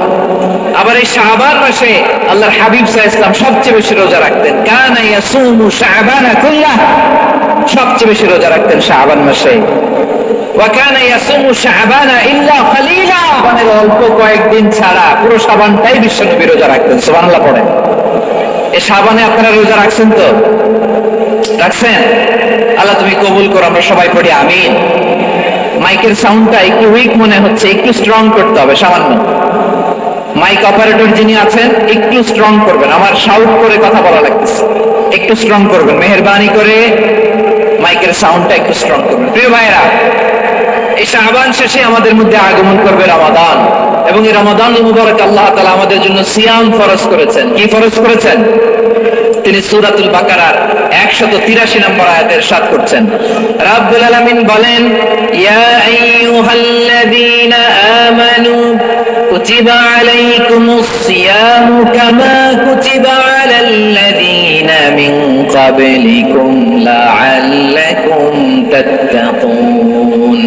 আবার এই শাবান মাসে আল্লাহর হাবিব সাল্লাল্লাহু আলাইহি ওয়াসাল্লাম সবচেয়ে বেশি রোজা রাখতেন। কানা ইয়াসুমু শাবানা কুল্লাহ, সবচেয়ে বেশি রোজা রাখতেন শাবান মাসে। ওয়া কানা ইয়াসুমু শাবানা ইল্লা কালিলা, মানে অল্প কয়েকদিন ছাড়া পুরো শাবানটাই বিশ্বনবী রোজা রাখতেন, সুবহানাল্লাহ পড়েন। এই শাবানে আপনারা রোজা রাখছেন তো? রাখছেন? আল্লাহ তুমি কবুল করো, আমরা সবাই পড়ি আমিন। মাইকের সাউন্ডটা একটু উইক মনে হচ্ছে, একটু স্ট্রং করতে হবে সামান্য। মাইক অপারেটর যিনি আছেন একটু স্ট্রং করবেন, আমার শাউট করে কথা বলা লাগতেছে, একটু স্ট্রং করবেন মেহেরবানি করে, মাইকের সাউন্ডটা একটু স্ট্রং করবেন। প্রিয় ভাইরা, এই শাবান শেষে আমাদের মধ্যে আগমন করবে রমাদান, এবং এই রমাদান মুবারক আল্লাহ তাআলা আমাদের জন্য সিয়াম ফরজ করেছেন। কি ফরজ করেছেন? তিনি সূরাতুল বাকারার 183 নম্বর আয়াতে ইরশাদ করছেন, রাব্বুল আলামিন বলেন, ইয়া আইয়ুহাল্লাযীনা আমানু কুতিবা আলাইকুমুস সিয়ামু কামা কুতিবা আলাল্লাযীনা মিন ক্বাবলিকুম লাআল্লাকুম তাত্তাকুন।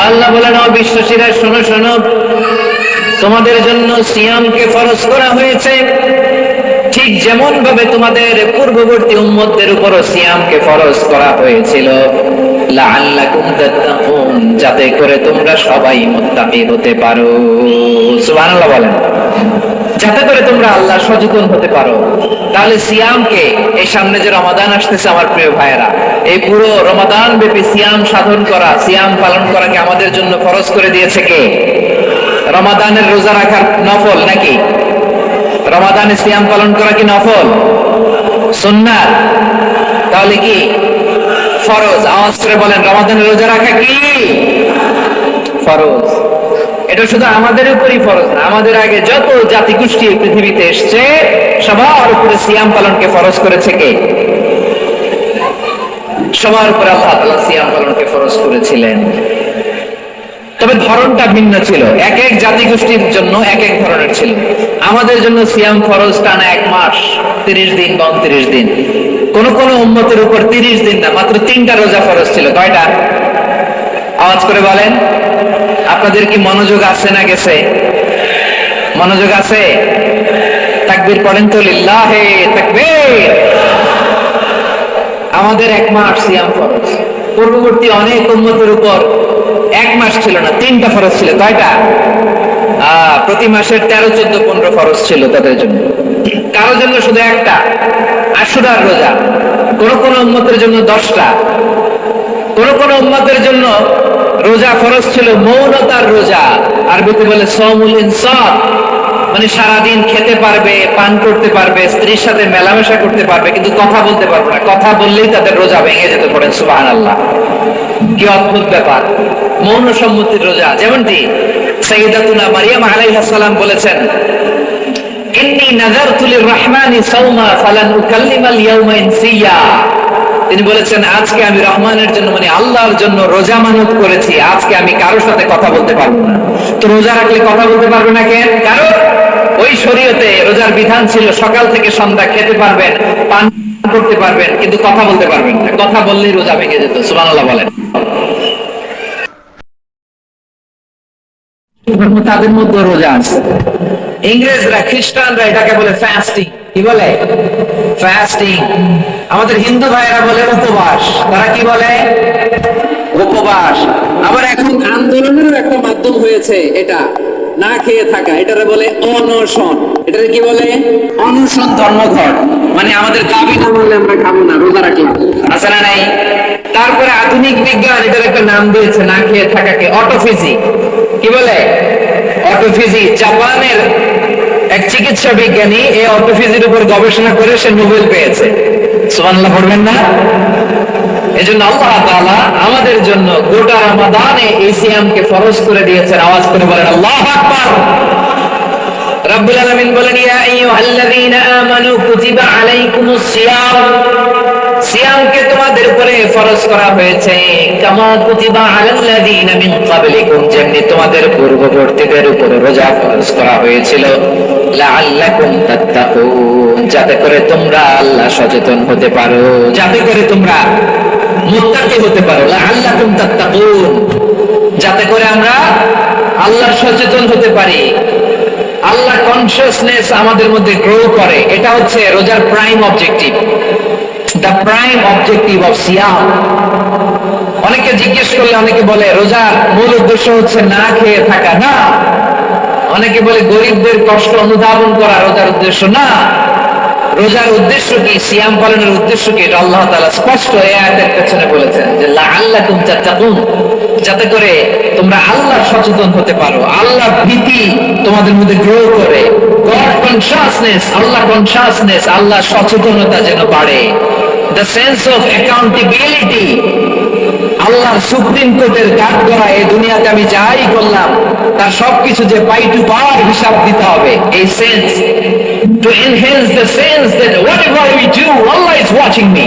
আল্লাহ বলেন, ও বিশ্বাসীরা শোনো শোনো, তোমাদের জন্য সিয়ামকে ফরজ করা হয়েছে, ঠিক যেমন ভাবে তোমাদের পূর্ববর্তী উম্মতদের উপরও সিয়ামকে ফরজ করা হয়েছিল, লাআল্লাকুম তাত্তাকুন, যাতে করে তোমরা সবাই মুত্তাকি হতে পারো। সুবহানাল্লাহ বলেন, যাতে করে তোমরা আল্লাহ সচেতন হতে পারো। তাহলে সিয়ামকে, এই সামনে যে রমাদান আসতেছে আমার প্রিয় ভাইয়েরা, এই পুরো রমাদান ব্যাপী সিয়াম সাধন করা, সিয়াম পালন করাকে আমাদের জন্য ফরজ করে দিয়েছে কে? রমাদানের রোজা রাখার নফল নাকি? রমাদানে সিয়াম পালন করা কি নফল? সুন্নাত? তাহলে কি ফরজ? আওয়াজ করে বলেন, রমাদানের রোজা রাখা কি ফরজ? এটা শুধু আমাদের উপরই ফরজ না, আমাদের আগে যত জাতিগোষ্ঠী পৃথিবীতে এসছে সবার উপরে সিয়াম পালনকে ফরজ করেছে কে? সবার উপরে আল্লাহ তাআলা সিয়াম পালনকে ফরজ করেছিলেন। তবে ধরনটা ভিন্ন ছিল, এক এক জাতিগোষ্ঠীর জন্য এক এক ধরনের ছিল। আমাদের জন্য সিয়াম ফরজ টানা 1 মাস 30 দিন বা 29 দিন। কোন কোন উম্মতের উপর 30 দিন না, মাত্র 3টা রোজা ফরজ ছিল। কয়টা? আওয়াজ করে বলেন। আপনাদের কি মনোযোগ আছে না গেছে? মনোযোগ আছে? তাকবীর পড়েন তো, লিল্লাহে তাকবীর। আমাদের 1 মাস সিয়াম ফরজ, পূর্ববর্তী অনেক উম্মতের উপর 1 মাস ছিল না, 3টা ফরজ ছিল। কয়টা? প্রতি মাসের 13, 14, 15 ফরজ ছিল তাদের জন্য। কারোর জন্য শুধু একটা, আশুরার রোজা। কোন কোন উম্মতের জন্য 10টা। কোন কোন উম্মতের জন্য রোজা ফরজ ছিল মৌনতার রোজা, আরবিতে বলে সাওমুল ইনসাত, মানে সারাদিন খেতে পারবে, পান করতে পারবে, স্ত্রীর সাথে মেলামেশা করতে পারবে, কিন্তু কথা বলতে পারবে না। কথা বললেই তাদের রোজা ভেঙে যেতে পারে। সুবহানাল্লাহ, কি অদ্ভুত ব্যাপার! মৌন সম্মতির রোজা। যেমনটি সাইয়্যিদাতুনা মারইয়াম আলাইহিস সালাম বলেছেন, ইন্নী নাযারতু লির-রাহমানি সাওমা ফালান উকাল্লিমাল ইয়াওমা ইনসিয়া। তিনি বলেছেন, আজকে আমি রহমানের জন্য, মানে আল্লাহর জন্য রোজা মানত করেছি, আজকে আমি কারোর সাথে কথা বলতে পারবো না। তো রোজা রাখলে কথা বলতে পারবে না কেন? কারণ ওই শরীয়তে রোজার বিধান ছিল সকাল থেকে সন্ধ্যা খেতে পারবেন, পান করতে পারবেন, কিন্তু কথা বলতে পারবেন না। কথা বললেই রোজা ভেঙে যেত। সুবহানাল্লাহ বলেন। তাদের মধ্যে রোজা আছে। ইংরেজরা, খ্রিস্টানরা এটাকে বলে ফাস্টিং। কি বলে? ফাস্টিং। আমাদের হিন্দু ভাইয়েরা বলে উপবাস। তারা কি বলে? উপবাস। আবার এখন আন্দোলনেরও একটা মাধ্যম হয়েছে এটা, না খেয়ে থাকা। এটারে বলে অনশন। এটারে কি বলে? অনশন ধর্মঘট। মানে আমাদের দাবি না মানলে আমরা খাবো না, রোজা রাখলাম। আছে না নাই? তারপরে আধুনিক বিজ্ঞান এটার একটা নাম দিয়েছে না খেয়ে থাকাকে, অটোফেজি। কি বলে? অটোফেজি। জাপানের এক চিকিৎসা বিজ্ঞানী এই অটোফেজির উপর গবেষণা করে সে নোবেল পেয়েছে। সুবহানাল্লাহ পড়বেন না? এজন্য আল্লাহ তাআলা আমাদের জন্য গোটা রমাদানে এই সিয়ামকে ফরজ করে দিয়েছেন। আওয়াজ করে বলেন আল্লাহু আকবার। রব্বুল আলামিন বলেন, ইয়া আইয়ুহাল্লাযীনা আমানু কুতিবা আলাইকুমুস সিয়াম। সিয়ামকে তোমাদের উপরে ফরজ করা হয়েছে, কামা কুতিবা আলাল্লাযীনা মিন ক্বাবলিকুম, যেমনি তোমাদের পূর্ববর্তীদের উপরে রোজা ফরজ করা হয়েছিল, লাআল্লাকুম তাত্তাকুন, যাতে করে তোমরা আল্লাহ সচেতন হতে পারো, যাতে করে তোমরা মুত্তাকি হতে পারো, লাআল্লাকুম তাত্তাকুন, যাতে করে আমরা আল্লাহর সচেতন হতে পারি, আল্লাহ কনসিয়াসনেস আমাদের মধ্যে গ্রো করে। এটা হচ্ছে রোজার prime objective, the prime objective of সিয়াম। অনেকে জিজ্ঞেস করলে অনেকে বলে রোজার মূল উদ্দেশ্য হচ্ছে না খেয়ে থাকা, না। অনেকে বলে গরিবদের কষ্ট অনুধাবন করা রোজার উদ্দেশ্য, না। রোজার উদ্দেশ্য কি, সিয়াম পালনের উদ্দেশ্য কি, এটা আল্লাহ তাআলা স্পষ্ট এই আয়াতের পেছনে বলেছেন যে লাআল্লাকুম তাত্তাকুন, যাতে করে তোমরা আল্লাহ সচেতন হতে পারো, আল্লাহ ভীতি তোমাদের মধ্যে গ্রো করে, গড কনসিয়াসনেস, আল্লাহ কনসিয়াসনেস, আল্লাহ সচেতনতা যেন বাড়ে, দ্য সেন্স অফ অ্যাকাউন্টেবিলিটি, আল্লাহর সুপ্রিম কোর্টের কাজ করা, এই দুনিয়াতে আমি যাই করলাম তার সবকিছু যে পাই টু পাওয়ার হিসাব দিতে হবে, এই sense, to enhance the sense that whatever we do, Allah is watching me.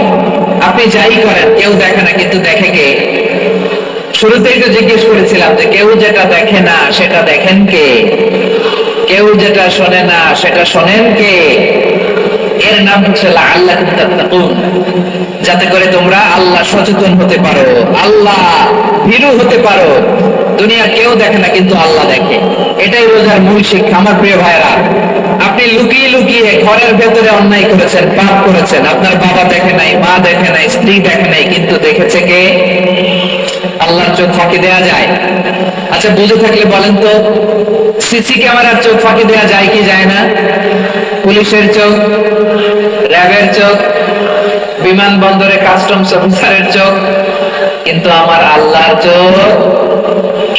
আপনি যাই করেন কেউ দেখে না, কিন্তু দেখে কে? শুরুতেই তো জিজ্ঞেস করেছিলাম যে কেউ যেটা দেখে না সেটা দেখেন কে, কেউ যেটা শোনে না সেটা শোনেন কে? এর নাম হচ্ছে লাআল্লাকুম তাত্তাকুন, যাতে করে তোমরা আল্লাহ সচেতন হতে পারো, আল্লাহ ভীরু হতে পারো। দুনিয়া কেউ দেখে না, কিন্তু আল্লাহ দেখে। এটাই রোজার মূল শিক্ষা। আমার প্রিয় ভাইরা, আপনি লুকিয়ে লুকিয়ে ঘরের ভেতরে অন্যায় করেছেন, পাপ করেছেন, আপনার বাবা দেখে নাই, মা দেখে নাই, স্ত্রী দেখে নাই, কিন্তু দেখেছে কে? আল্লাহর চোখ ফাঁকি দেয়া যায়? আচ্ছা, বুঝে থাকলে বলেন তো, সিসি ক্যামেরার চোখ ফাঁকি দেয়া যায় কি যায় না? পুলিশের চোখ, র্যাবের চোখ, বিমানবন্দরে কাস্টমস অফিসারের চোখ, কিন্তু আমার আল্লাহর চোখ?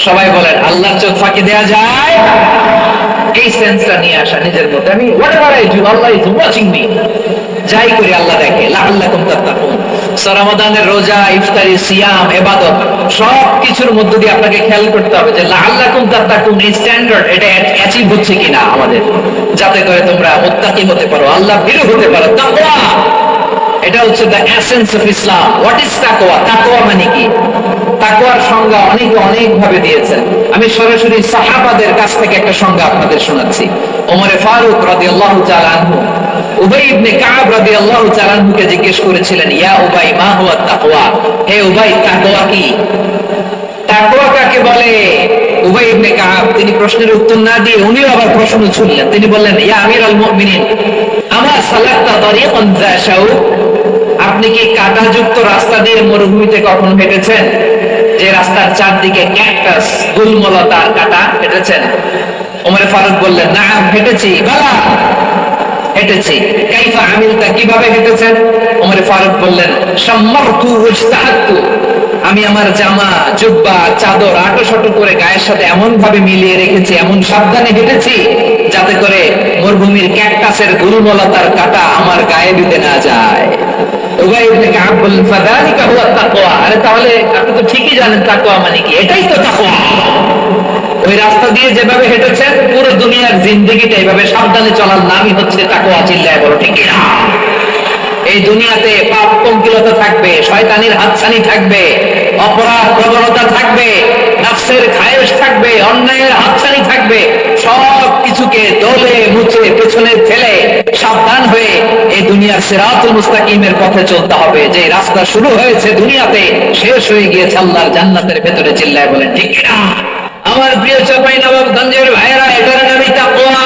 সবাই বলেন, আল্লাহর চোখ ফাঁকি দেয়া যায়? এই সেন্সটা নিয়ে আসা নিজের মধ্যে, আমি whatever I do, Allah is watching me, যাই করি আল্লাহ দেখে। লাআল্লাকুম তাত্তাকুন। রমাদানের রোজা, ইফতারি, সিয়াম, ইবাদত সব কিছুর মধ্য দিয়ে আপনাকে খেয়াল করতে হবে যে লাআল্লাকুম তাত্তাকুন এই স্ট্যান্ডার্ড, এটা অ্যাচিভ হচ্ছে কিনা আমাদের, যাতে করে তোমরা মুত্তাকি হতে পারো, আল্লাহ ভীরু হতে পারো। তাকওয়া, এটা হচ্ছে the essence of Islam. What is তাকওয়া? তাকওয়া মানে কি? তাকওয়ার সংজ্ঞা অনেকে অনেক ভাবে দিয়েছেন। আমি সরাসরি সাহাবাদের কাছ থেকে একটা সংজ্ঞা আপনাদের শোনাচ্ছি। ওমর ফারুক রাদিয়াল্লাহু তাআলা আনহু উবাই ইবনে কাব রাদিয়াল্লাহু তাআলা আনহুকে জিজ্ঞেস করেছিলেন, ইয়া উবাই মা হুয়া তাকওয়া, হে উবাই তাকওয়া কি? তাকওয়া কাকে বলে? উবাই ইবনে কাব তিনি প্রশ্নের উত্তর না দিয়ে উনিও আবার প্রশ্ন ছুড়লেন। তিনি বললেন, ইয়া আমিরুল মুমিনিন, আমা সালাকতা তারিকান যা শাউক, আপনি কি কাঁটাযুক্ত রাস্তা দিয়ে মরুভূমিতে কখনো হেঁটেছেন? যে রাস্তার চারদিকে ক্যাকটাস, গুলমলতার কাঁটা, হেঁটেছেন? ওমর ফারুক বললেন, নাম হেঁটেছি। বালা, হেঁটেছি। কাইফা আমিলতা, কিভাবে হেঁটেছেন? ওমর ফারুক বললেন, শাম্মারতু ওয়াজতাহাতু, আমি আমার জামা, জুব্বা, চাদর আঁটোসাঁটো করে গায়ের সাথে এমন ভাবে মিলিয়ে রেখেছি, এমন সাবধানে হেঁটেছি যাতে করে মরুভূমির ক্যাকটাসের গুলমলতার কাঁটা আমার গায়ে বিঁধে না যায়। উবাই ইবনে কাব বললেন, ফাযালিকা হুয়া তাকওয়া, আরে তাহলে আপনি তো ঠিকই জানেন তাকওয়া মানে কি, এটাই তো তাকওয়া। ওই রাস্তা দিয়ে যেভাবে হেঁটেছেন, পুরো দুনিয়ার জিন্দেগিটা এইভাবে সাবধানে চলার নামই হচ্ছে তাকওয়া। চিল্লায় বলো ঠিক কিনা? এই দুনিয়াতে পাপ পঙ্কিলতা থাকবে, শয়তানির হাতছানি থাকবে, অপরাধ প্রবণতা থাকবে, নফসের খায়েশ থাকবে, অন্যায়ের হাতছানি থাকবে। সব কিছুকে দলে মুছে পেছনে ফেলে সাবধান হয়ে এই দুনিয়ার সিরাতুল মুস্তাকিমের পথে চলতে হবে। যে রাস্তা শুরু হয়েছে দুনিয়াতে, শেষ হয়ে গিয়েছে আল্লাহর জান্নাতের ভেতরে। চিল্লায় বলেন ঠিক কিনা? আমার প্রিয় চাঁপাইনবাবগঞ্জের ভাইয়েরা, এটার নামই তাকওয়া।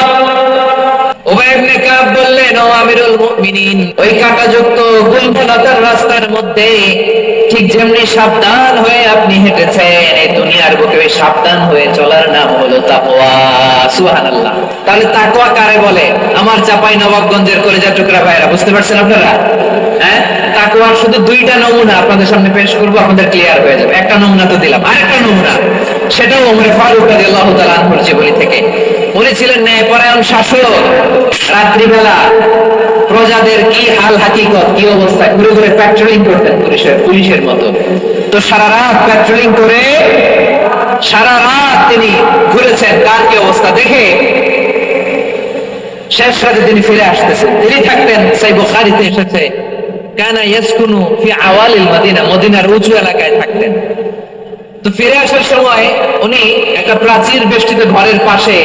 উবাই ইবনে কাব বললেন, ও আমিরুল মুমিনিন, ওই কাঁটাযুক্ত গুলমলতার রাস্তার মধ্যে ঠিক যেমনি সাবধান হয়ে আপনি হেঁটেছেন, এই দুনিয়ার বুকে ওই সাবধান হয়ে চলার নাম হলো তাকওয়া। সুবহানাল্লাহ। তাহলে তাকওয়া কারে বলে? আমার চাঁপাইনবাবগঞ্জের কলেজা টুকরা ভাইরা, বুঝতে পারছেন আপনারা? হ্যাঁ, তাকওয়ার শুধু দুইটা নমুনা আপনাদের সামনে পেশ করবো, আপনাদের ক্লিয়ার হয়ে যাবে। একটা নমুনা তো দিলাম, আরেকটা নমুনা, সেটাও ওমর ফারুক রাদিয়াল্লাহু তাআলা আনহুর জীবনী থেকে। উনি ছিলেন ন্যায়পরায়ণ শাসক। রাত্রিবেলা প্রজাদের কি হাল হাকিকত, কি অবস্থা, ঘুরে ঘুরে প্যাট্রোলিং করতেন পুলিশের মতো। তো সারা রাত প্যাট্রোলিং করে, সারা রাত তিনি ঘুরেছেন কার কি অবস্থা দেখে। শেষ রাতে তিনি ফিরে আসতেছেন। তিনি থাকতেন, সেই বুখারীতে এসেছে, কানা ইয়াসকুনু ফি আওয়ালিল মদিনা, মদিনার উঁচু এলাকায় থাকতেন। তো ফিরে আসার সময় উনি একটা প্রাচীর বেষ্টিত ঘরের পাশে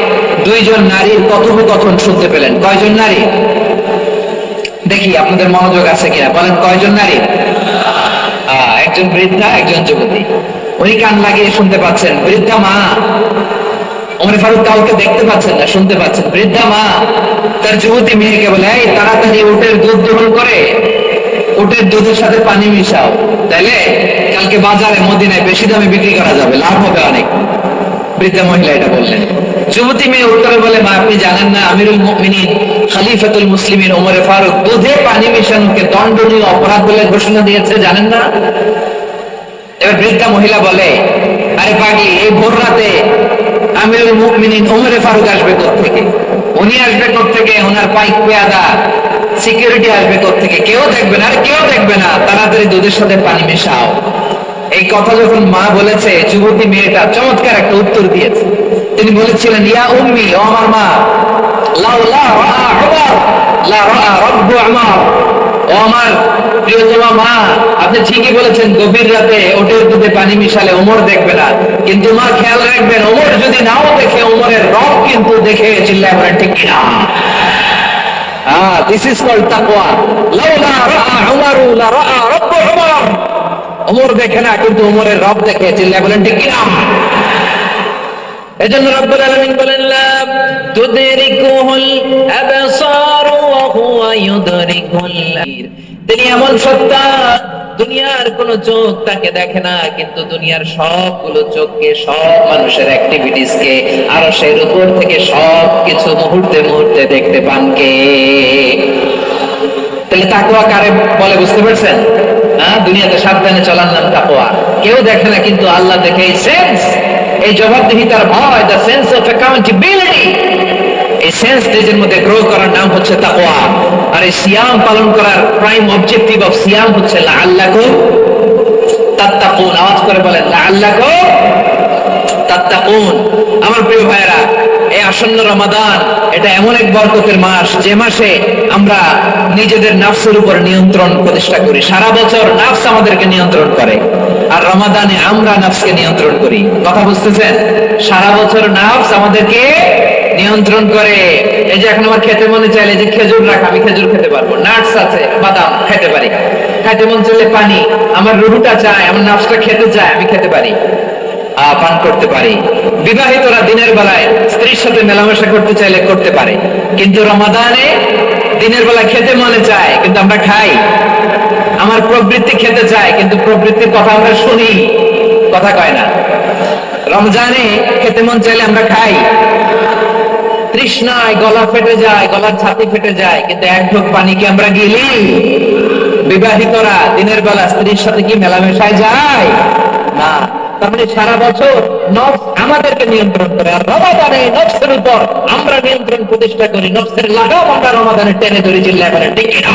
দুইজন নারীর কথোপকথন শুনতে পেলেন। কয়জন নারী? দেখি আপনাদের মনোযোগ আছে কিনা, বলেন কয়জন নারী? একজন বৃদ্ধা, একজন যুবতী, উনি কান লাগিয়ে শুনতে পাচ্ছেন। বৃদ্ধা মা, ওমর ফারুক কাউকে দেখতে পাচ্ছেন না, শুনতে পাচ্ছেন। বৃদ্ধা মা তার যুবতী মেয়েকে বলে, এই তাড়াতাড়ি উটের দুধ দোহন করে উটের দুধের সাথে পানি মিশাও, তাইলে কালকে বাজারে মদিনায় বেশি দামে বিক্রি করা যাবে, লাভ হবে অনেক। বৃদ্ধা মহিলা এটা বললেন। যুবতী মেয়ে উত্তরে বলে, মা আপনি জানেন না আমিরুল মুমিনিন খলিফাতুল মুসলিমিন ওমর ফারুক দুধে পানি মিশানোকে দণ্ডনীয় অপরাধ বলে ঘোষণা দিয়েছে, জানেন না? এবার বৃদ্ধা মহিলা বলে, আরে পাগলি, এই ভোর রাতে আমিরুল মুমিনিন ওমর ফারুক আসবে কোত্থেকে? উনি আসবে কোত্থেকে? ওনার পাইক পেয়াদা সিকিউরিটি আসবে কোত্থেকে? কেউ দেখবে না। আরে কেউ দেখবে না, তাড়াতাড়ি দুধের সাথে পানি মেশাও। এই কথা যখন মা বলেছে, যুবতী মেয়েটা চমৎকার একটা উত্তর দিয়েছে। তিনি বলেছিলেন, ইয়া উম্মি, ও আমার মা, লাউলা রাআ উমর লা রাআ রাব্বু উমর। ও আমার প্রিয়তমা মা, আপনি ঠিকই বলেছেন, গভীর রাতে ওটের দুধে পানি মিশালে ওমর দেখবে না, কিন্তু মা খেয়াল রাখবেন, ওমর যদি নাও দেখে, ওমরের রব কিন্তু দেখে। চিল্লায় বলেন ঠিক কিনা? দিস ইজ কল্ড তাকওয়া। লাউলা রাআ উমরু লা রাআ রাব্বু উমর। ওমর দেখে না, কিন্তু ওমরের রব দেখে। চিল্লায় বলেন ঠিক কিনা? এজন্য রব্বুল আলামিন বলেন, লা তুদরিকুহুল আবসার ওয়া হুয়া ইউদরিকুল আবসার। তিনি এমন সত্তা, দুনিয়ার কোন চোখ তাকে দেখে না, কিন্তু দুনিয়ার সবগুলো চোখকে, সব মানুষের অ্যাক্টিভিটিস কে, আরশের উপর থেকে সবকিছু মুহূর্তে মুহূর্তে দেখতে পান কে? তাহলে তাকওয়া কারে বলে বুঝতে পারছেন? দুনিয়াতে সাবধানে চলার নাম তাকওয়া। কেউ দেখে না, কিন্তু আল্লাহ দেখে। এই সেন্স, এই জবাবদিহিতার ভয়, দ্য সেন্স অফ অ্যাকাউন্টেবিলিটি, এই সেন্স নিজের মধ্যে গ্রো করার নাম হচ্ছে তাকওয়া। আর এই সিয়াম পালন করার প্রাইম অবজেক্টিভ অফ সিয়াম হচ্ছে লাআল্লাকুম তাত্তাকুন। আওয়াজ করে বলেন, লাআল্লাকুম তাত্তাকুন। আমার প্রিয় ভাইরা, এই আসন্ন রমাদান, এটা এমন এক বরকতের মাস, যে মাসে আমরা নিজেদের নাফসের উপর নিয়ন্ত্রণ প্রতিষ্ঠা করি। সারা বছর নাফস আমাদেরকে নিয়ন্ত্রণ করে, আর রমাদানে আমরা নাফসকে নিয়ন্ত্রণ করি। কথা বুঝতেছেন? সারা বছর নাফস আমাদেরকে নিয়ন্ত্রণ করে। এই যে এখন আমার খেতে মনে চাইলে যে খেজুর রাখ, আমি খেজুর খেতে পারবো, নাটস আছে, বাদাম খেতে পারি। খাইতে মন চাইলে পানি, আমার রুহুটা চায়, আমার নাফসটা খেতে চায়, আমি খেতে পারি, পান করতে পারি। বিবাহিতরা দিনের বেলায় স্ত্রীর সাথে মেলামেশা করতে চাইলে করতে পারে, কিন্তু রমাদানে দিনের বেলা খেতে মনে চায়, কিন্তু আমরা খাই। আমার প্রবৃত্তি খেতে চায়, কিন্তু প্রবৃত্তির কথা আমরা শুনি, কথা কয় না। রমজানে খেতে মন চাইলে আমরা খাই, তৃষ্ণায় গলা ফেটে যায়, গলার ছাতি ফেটে যায়, কিন্তু এক ঢোক পানি কি আমরা গিলি? বিবাহিতরা দিনের বেলা স্ত্রীর সাথে কি মেলামেশায় যায়? না। তার মানে সারা বছর নফস আমাদেরকে নিয়ন্ত্রণ করে, আর রমাদানে নফসের উপর আমরা নিয়ন্ত্রণ প্রতিষ্ঠা করি। নফসের লাগাম আমরা রমাদানে টেনে ধরে, চিল্লায় বলেন ঠিক কিনা?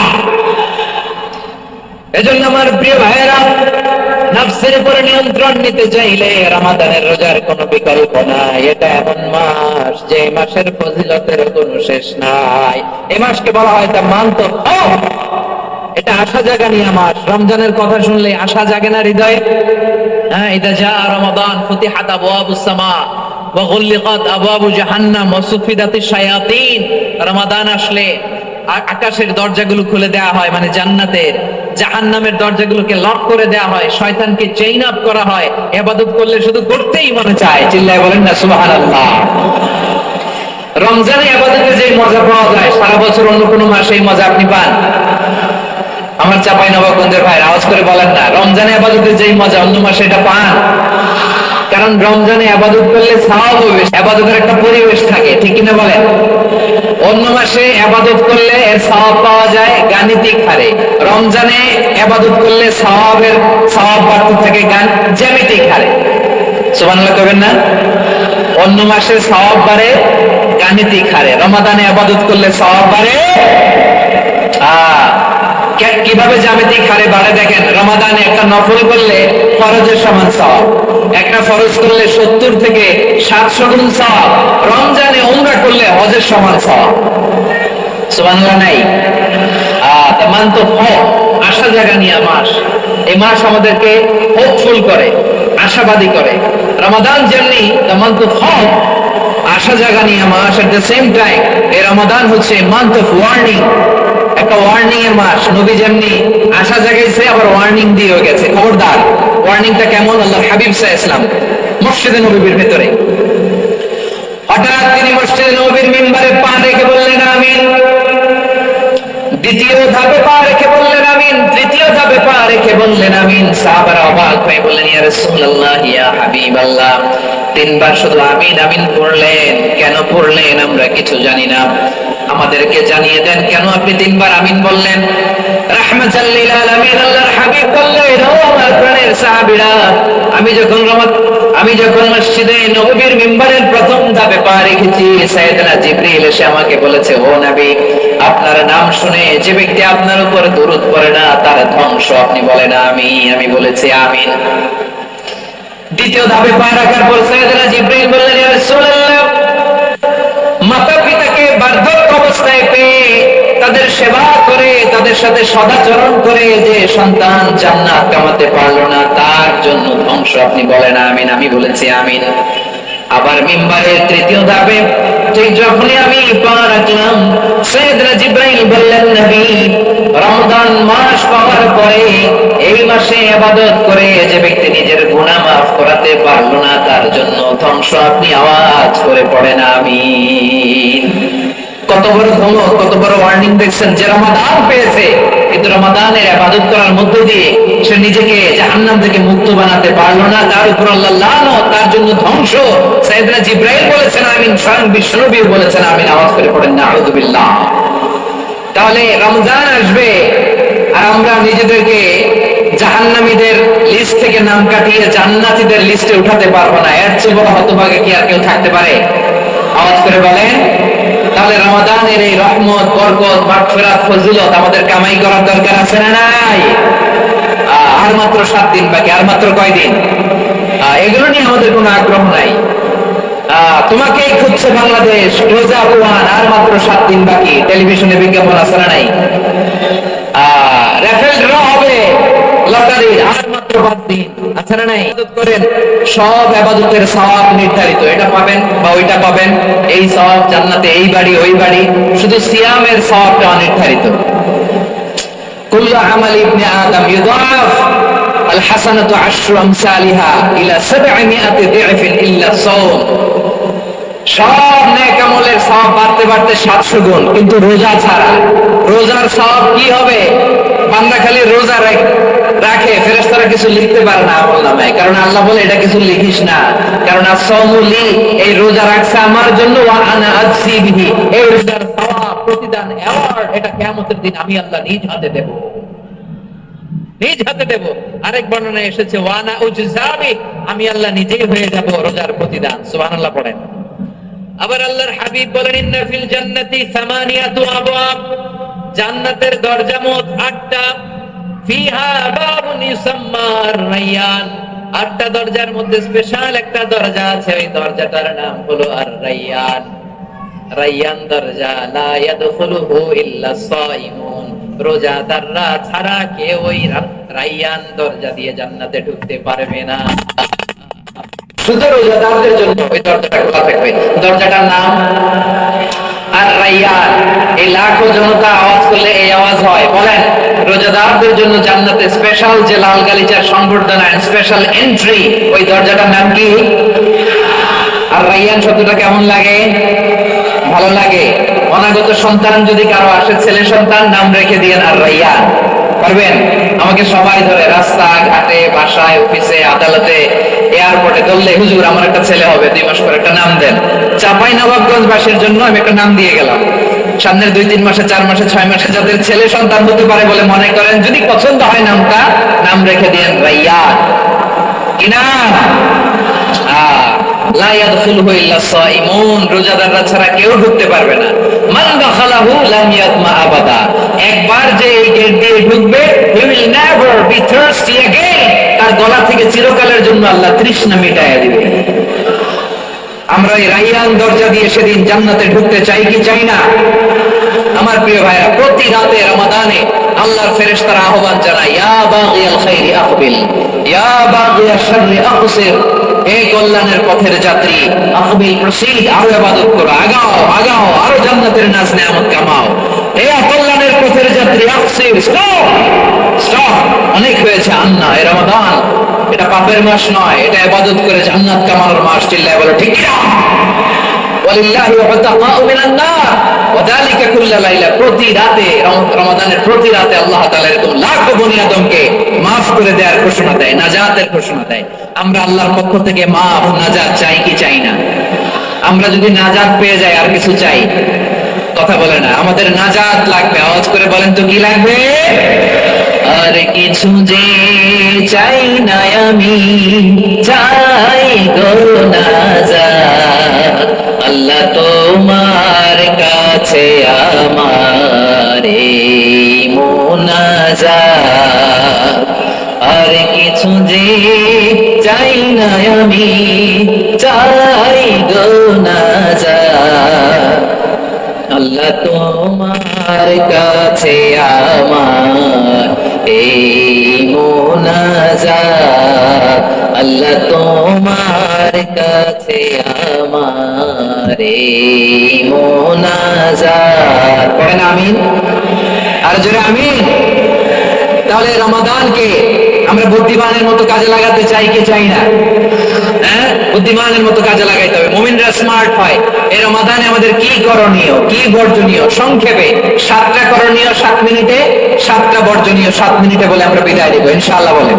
এজন্য আমার প্রিয় ভাইয়েরা, নফসের উপর নিয়ন্ত্রণ নিতে চাইলে রমাদানের রোজার কোনো বিকল্প নাই। এটা এমন মাস, যে মাসের ফজিলতের কোনো শেষ নাই। এই মাসকে বলা হয় তা মানতো, এটা আশা জাগানিয়া মাস। রমজানের কথা শুনলে আশা জাগে না হৃদয়ে? ইদা জা রমাদান ফুতিহাত আবওয়াবুস সামা ওয়া গুল্লিকাত আবওয়াবু জাহান্নাম ওয়া সুফিদাতিশ শায়াতিন। রমাদান আসলে আকাশের দরজাগুলো খুলে দেওয়া হয়, মানে জান্নাতের। জাহান্নামের দরজাগুলোকে লক করে দেওয়া হয়, শয়তানকে চেইন আপ করা হয়। ইবাদত করলে শুধু করতেই মনে চায়, চিল্লায় বলেন না সুবহানাল্লাহ। রমজানে ইবাদতে যে মজা পাওয়া যায়, সারা বছর অন্য কোনো মাসে এই মজা আপনি পান? আমার চাঁপাইনবাবগঞ্জের ভাই আওয়াজ করে বলেন না, রমজানে ইবাদতে যে মজা অন্য মাসে এটা পান? কারণ রমজানে ইবাদত করলে সওয়াব হবে, ইবাদতের একটা পরিবেশ থাকে, ঠিক কিনা বলেন? অন্য মাসে ইবাদত করলে এর সওয়াব পাওয়া যায় গাণিতিক হারে, রমজানে ইবাদত করলে সওয়াব বাড়তে থাকে জ্যামিতিক হারে। সুবহানাল্লাহ কইবেন না? অন্য মাসে সওয়াব বাড়ে গাণিতিক হারে, রমাদানে ইবাদত করলে সওয়াব বাড়ে কিভাবে জ্যামিতিক হারে বাড়ে দেখেন। রমাদানে একটা নফল করলে ফরজের সমান সওয়াব, একটা ফরজ করলে 70 থেকে 700 গুণ সওয়াব। রমজানে উমরা করলে হজের সমান সওয়াব। সুবহানাল্লাহ নাই? তামান তো আশা জাগানিয়া মাস। এই মাস আমাদেরকে হোপফুল করে, আশাবাদী করে। রমাদান যেমনি তামান তো আশা জাগানিয়া মাস, এট দ্য সেম টাইম এই রমাদান হচ্ছে মান্থ অফ ওয়ার্নিং, একটা ওয়ার্নিং এর মাস। নবী যেমনি আশা জাগাইছে আবার ওয়ার্নিং দিয়ে গেছে, খবরদার। ওয়ার্নিংটা কেমন? আল্লাহর হাবিব সাল্লাল্লাহু আলাইহি ওয়াসাল্লাম মসজিদে নববীর ভেতরে হঠাৎ তিনি মসজিদে নববীর মিম্বারে পা রেখে বললেন আমিন। দ্বিতীয় ধাপে পা রেখে বললেন আমিন। তৃতীয় ধাপে পা রেখে বললেন আমিন। সাহাবারা অবাক হয়ে বললেন, ইয়া রাসূলুল্লাহ, ইয়া হাবিবাল্লাহ, তিনবার শুধু আমিন আমিন পড়লেন, কেন পড়লেন আমরা কিছু জানি না, আমাদেরকে জানিয়ে দেন কেন আপনি তিনবার আমিন বললেন। রাহমাতাল লিল আলামিন আল্লাহর হাবিব বললেন, ও আমার প্রাণের সাহাবীরা, আমি যখন মসজিদে নববীর মিম্বারের প্রথম ধাপে পা রেখেছি, সাইয়েদনা জিবরিল এসে আমাকে বলেছে, ও নবী, আপনার নাম শুনে যে ব্যক্তি আপনার উপর দরুদ পড়ে না তার ধ্বংস। আপনি বলেন আমি বলেছি আমিন। দ্বিতীয় ধাপে পা রাখার পর সাইয়েদনা জিবরিল বললেন, ইয়া রাসূলুল্লাহ, মাতা পিতাকে বার্ধক্য অবস্থায় পেয়ে তাদের সেবা করে তাদের সাথে সদাচরণ করে যে সন্তান জান্নাত কামাতে পারলো না তার জন্য ধ্বংস। আপনি বলেন আমিন। আমি বলেছি আমিন। আবার মিম্বারের তৃতীয় ধাপে ঠিক যখনই আমি পা রাখলাম, সাইয়েদনা জিবরাইল বললেন, নবী, রমজান মাস পাওয়ার পরে এই মাসে ইবাদত করে যে ব্যক্তি নিজের গুনাহ মাফ করাতে পারলো না তার জন্য ধ্বংস। আপনি আওয়াজ করে পড়েন আমিন। কত বড় ধমক, কত বড় ওয়ার্নিং দেখছেন। যে রমাদান পেয়েছে কিন্তু রমাদানের ইবাদত করার মধ্য দিয়ে সে নিজেকে জাহান্নাম থেকে মুক্ত বানাতে পারলো না, তার উপর আল্লাহ লানত, তার জন্য ধ্বংস। সাইয়েদনা জিবরাইল বলেছেন আমিন, স্বয়ং বিশ্বনবী বলেছেন আমিন। আওয়াজ করে পড়েন নাউযু বিল্লাহ। তাহলে রমজান আসবে আর আমরা নিজেদেরকে জাহান্নামীদের লিস্ট থেকে নাম কাটিয়ে জান্নাতীদের লিস্টে উঠাতে পারবো না। এর চেয়ে বড় হতভাগা কি আর কেউ থাকতে পারে? আওয়াজ করে বলেন। তাহলে রমাদানের এই রহমত, বরকত, মাগফিরাত, ফজিলত আমাদের কামাই করার দরকার আছে না নাই? আর মাত্র 7 দিন বাকি। আর মাত্র কয়দিন? এগুলো নিয়ে আমাদের কোনো আগ্রহ নাই। তোমাকেই খুঁজছে বাংলাদেশ, রোজা আহ্বান, আর মাত্র 7 দিন বাকি। টেলিভিশনে বিজ্ঞাপন আছে না নাই? রাফেল ড্র হবে লটারির, আর মাত্র 5 দিন আছে না নাই? ইবাদত করেন, সব ইবাদতের সওয়াব নির্ধারিত। এটা পাবেন বা ওইটা পাবেন, এই সওয়াব জান্নাতে, এই বাড়ি ওই বাড়ি। শুধু সিয়ামের সওয়াবটা অনির্ধারিত। কুল্লু আমাল ইবনে আদম ইউদাফ আল হাসানাতু আশরু আমসালিহা ইলা 700 দি'ফিন ইল্লা সাওম। সব নেক আমলের সওয়াব বাড়তে বাড়তে 700 গুণ, কিন্তু রোজা ছাড়া। রোজার সওয়াব কি হবে? বান্দা খালি রোজা রাখে, ফেরেশতারা কিছু লিখতে পারে না আমল নামায়, কারণ আল্লাহ বলে এটা কিছু লিখিস না, কারণ as-সাওমু লি, এই রোজা রাখছে আমার জন্য, ওয়া আনা আজসি বিহি, এই রোজার সওয়াব, প্রতিদান, অ্যাওয়ার্ড, এটা কিয়ামতের দিন আমি আল্লাহ নিজ হাতে দেব, নিজ হাতে দেব। আরেক বর্ণনায় এসেছে ওয়া আনা উজজাবি, আমি আল্লাহ নিজেই হয়ে যাব রোজার প্রতিদান। সুবহানাল্লাহ পড়েন। আবার আল্লাহর হাবিব বলেন, ইন্না ফিল জান্নাতি 8 আবওয়াব, জান্নাতের দরজা মোট 8টা। ফিহা বাবুন ইউসাম্মা আর-রায়্যান, 8টা দরজার মধ্যে স্পেশাল একটা দরজা আছে, ওই দরজাটার নাম হলো আর-রায়্যান। রায়্যান দরজা, লা ইয়াদখুলুহু ইল্লা সাইমুন, রোজাদাররা ছাড়া কেউ ওই রায়্যান দরজা দিয়ে জান্নাতে ঢুকতে পারবে না। শুধু রোজাদারদের জন্য ওই দরজাটা খোলা থাকবে। দরজাটার নাম আর-রায়্যান। এই লাখো জনতা আওয়াজ করলে এই আওয়াজ হয়, বলেন। রোজাদারদের জন্য জান্নাতে স্পেশাল যে লাল গালিচার সংবর্ধনা, স্পেশাল এন্ট্রি, ওই দরজাটার নাম কি? আর-রায়্যান শব্দটা কেমন লাগে? ভালো লাগে। অনাগত সন্তান যদি কারো আসে, ছেলে সন্তান, নাম রেখে দিয়েন আর-রায়্যান। পারবেন? আমাকে সবাই ধরে রাস্তা ঘাটে, বাসায়, অফিসে, আদালতে, এয়ারপোর্টে ধরলে, হুজুর আমার একটা ছেলে হবে, 2 মাস পরে একটা নাম দেন। চাঁপাইনবাবগঞ্জ বাসীর জন্য আমি একটা নাম দিয়ে গেলাম। সামনের 2-3 মাসে, 4 মাসে, 6 মাসে যাদের ছেলে সন্তান হতে পারে বলে মনে করেন, যদি পছন্দ হয় নামটা, নাম রেখে দিয়েন রায়্যান। কি নাম? লা ইয়াদখুলুহু ইল্লা সাইমুন, রোজাদাররা ছাড়া কেউ ঢুকতে পারবে না। মান দাখালাহু লাম ইয়াতমা আবাদা, একবার যে এই গেট দিয়ে ঢুকবে, he will never be thirsty again, তার গলা থেকে চিরকালের জন্য আল্লাহ তৃষ্ণা মিটাইয়া দিবে। আমরা এই রায়্যান দরজা দিয়ে সেদিন জান্নাতে ঢুকতে চাই কি চাই না? আমার প্রিয় ভাইরা, প্রতি রাতে রমাদানে আল্লাহর ফেরেশতারা আহ্বান জানায়, ইয়া বাগিয়াল খাইরি আকবিল, ইয়া বাগিয়াশ শাররি আকসির, হে কল্যাণের পথের যাত্রী, আকবিল, প্রসিড, আরো ইবাদত করো, আগাও আগাও, আরো জান্নাতের নাজ নেয়ামত কামাও। হে কল্যাণের পথের স্টপ, অনেক হয়েছে। আন্না, এ রমাদান এটা পাপের মাস নয়, এটা ইবাদত করে জান্নাত কামানোর মাস। চিল্লায় বলো ঠিক কিনা? ওয়ালিল্লাহি উতাকাউ মিনান নার ওয়াযালিকা কুল্লা লাইলা। প্রতি রাতে, রমাদানের প্রতি রাতে আল্লাহ তাআলা এরকম লাখো বনি আদমকে maaf করে দেওয়ার ঘোষণা দেয়, নাজাতের ঘোষণা দেয়। আমরা আল্লাহর পক্ষ থেকে maaf, নাজাত চাই কি চাই না? আমরা যদি নাজাত পেয়ে যাই আর কিছু চাই? কথা বলে না। আমাদের নাজাত লাগবে। আওয়াজ করে বলেন তো কি লাগবে? আর কিছু যে চাই না আমি, চাই গো নাজাত। আল্লাহ তোমার কাছে আমার এই মুনাজাত। আর কিছু যে চাই না আমি, চাই গো নাজাত। আল্লাহ তোমার কাছে আমার এই মুনাজাত। আল্লাহ তোমার কাছে আমার এই মুনাজাত। পড়েন আমিন, আর জোরে আমিন। তাহলে রমাদানকে আমরা বুদ্ধিমানের মতো কাজে লাগাতে চাই কি চাই না? হ্যাঁ, বুদ্ধিমানের মতো কাজে লাগাইতে হবে। মুমিনরা স্মার্ট হয়। এই রমাদানে আমাদের কি করণীয়, কি বর্জনীয়? সংক্ষেপে 7টা করণীয় 7 মিনিটে, 7টা বর্জনীয় 7 মিনিটে বলে আমরা বিদায় দেব ইনশাআল্লাহ। বলেন,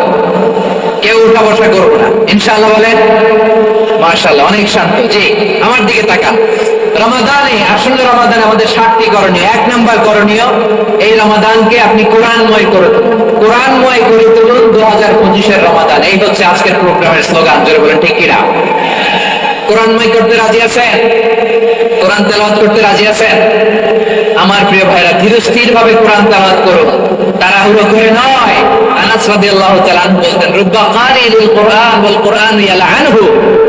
কেউ উঠা বসা করবো না ইনশাআল্লাহ। বলেন মাশাআল্লাহ, অনেক শান্ত। জি, আমার দিকে তাকান। রমাদানে, আসলে রমাদানে আমাদের 7টি করণীয়। 1 নাম্বার করণীয়, এই রমাদানকে আপনি কোরআনময় করে তুলুন। কোরআনময় করে তুলুন 2025-এর রমাদান। এই হচ্ছে আজকের প্রোগ্রামের স্লোগান। জোরে বলেন ঠিক কিনা? কোরআনময় করতে রাজি আছেন? কোরআন তেলাওয়াত করতে রাজি আছেন? আমার প্রিয় ভাইরা, ধীর স্থির ভাবে কোরআন তেলাওয়াত করুন, তাড়াহুড়ো করে নয়। আনাস রাদিয়াল্লাহু তাআলা আনহু বলতেন, রুব্বা কারিল কুরআন ওয়াল কুরআন ইয়ালআনহু।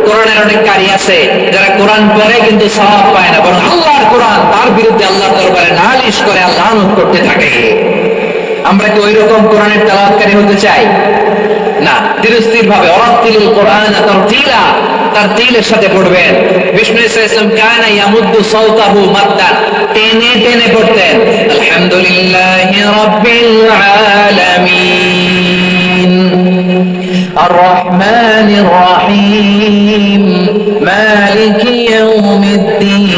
কোরআনের অনেক কারি আছে যারা কোরআন পড়ে কিন্তু সওয়াব পায় না, বরং আল্লাহর কোরআন তার বিরুদ্ধে আল্লাহর দরবারে নালিশ করে আর লানত করতে থাকে। আমরা কি ওইরকম কোরআনের তেলাওয়াতকারী হতে চাই? না। ধীর স্থির ভাবে ওয়ারাতিলিল কুরআন তারতিলা, তারতিলের সাথে পড়বেন। বিষ্ণু ইসলাম কানা ইয়ামুদ্দু সাওতাহু মাদ্দান, টেনে টেনে পড়তেন। আলহামদুলিল্লাহি রাব্বিল আলামিন আর রহমানির রহিম মালিকি ইয়াউমিদ্দিন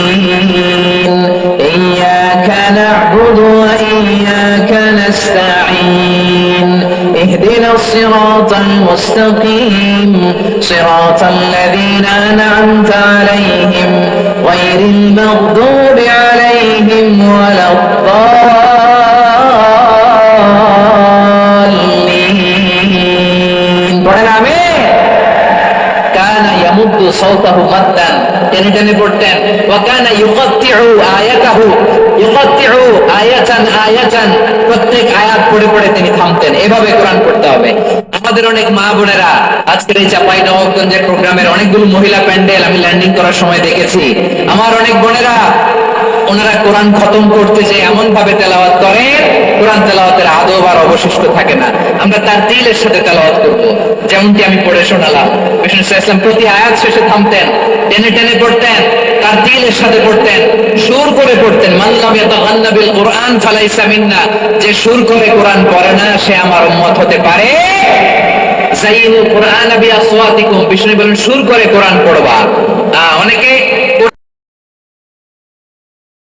ইয়াকা না'বুদু ওয়া ইয়াকা নাস্তাঈন اهدنا الصراط المستقيم صراط الذين أنعمت عليهم غير المغضوب عليهم ولا الضالين. পড়েন আমিন। কানা ইয়ামুদ্দু সাওতাহু মাদ্দান, টেনে টেনে পড়তেন। ওয়া কানা ইউকাত্তিউ আয়াতাহু, ইউকাত্তিউ আয়াতান আয়াতান, প্রত্যেক আয়াত পড়ে পড়ে তিনি থামতেন। এভাবে কোরআন পড়তে হবে। আমাদের অনেক মা বোনেরা, আজকের এই চাঁপাইনবাবগঞ্জের প্রোগ্রামের অনেকগুলো মহিলা প্যান্ডেল আমি ল্যান্ডিং করার সময় দেখেছি। আমার অনেক বোনেরা, ওনারা কোরআন খতম করতে যে এমন ভাবে তেলাওয়াত করে, কোরআন তেলাওয়াতের আদব আর অবশিষ্ট থাকে না। আমরা তার তিলের সাথে তেলাওয়াত করব, যেমনটি আমি পড়ে শোনালাম। বিষ্ণু ইসলাম প্রতি আয়াত শেষে থামতেন, টেনে টেনে পড়তেন, তার তিলের সাথে পড়তেন, সুর করে পড়তেন। মান লাম ইয়াতাগান্না বিল কুরআন ফালাইসা মিন্না, যে সুর করে কোরআন পড়ে না সে আমার উম্মত হতে পারে। যাইনুল কুরআন বিআসওয়াতিকুম, বিষ্ণু বলেন সুর করে কোরআন পড়বা। অনেকে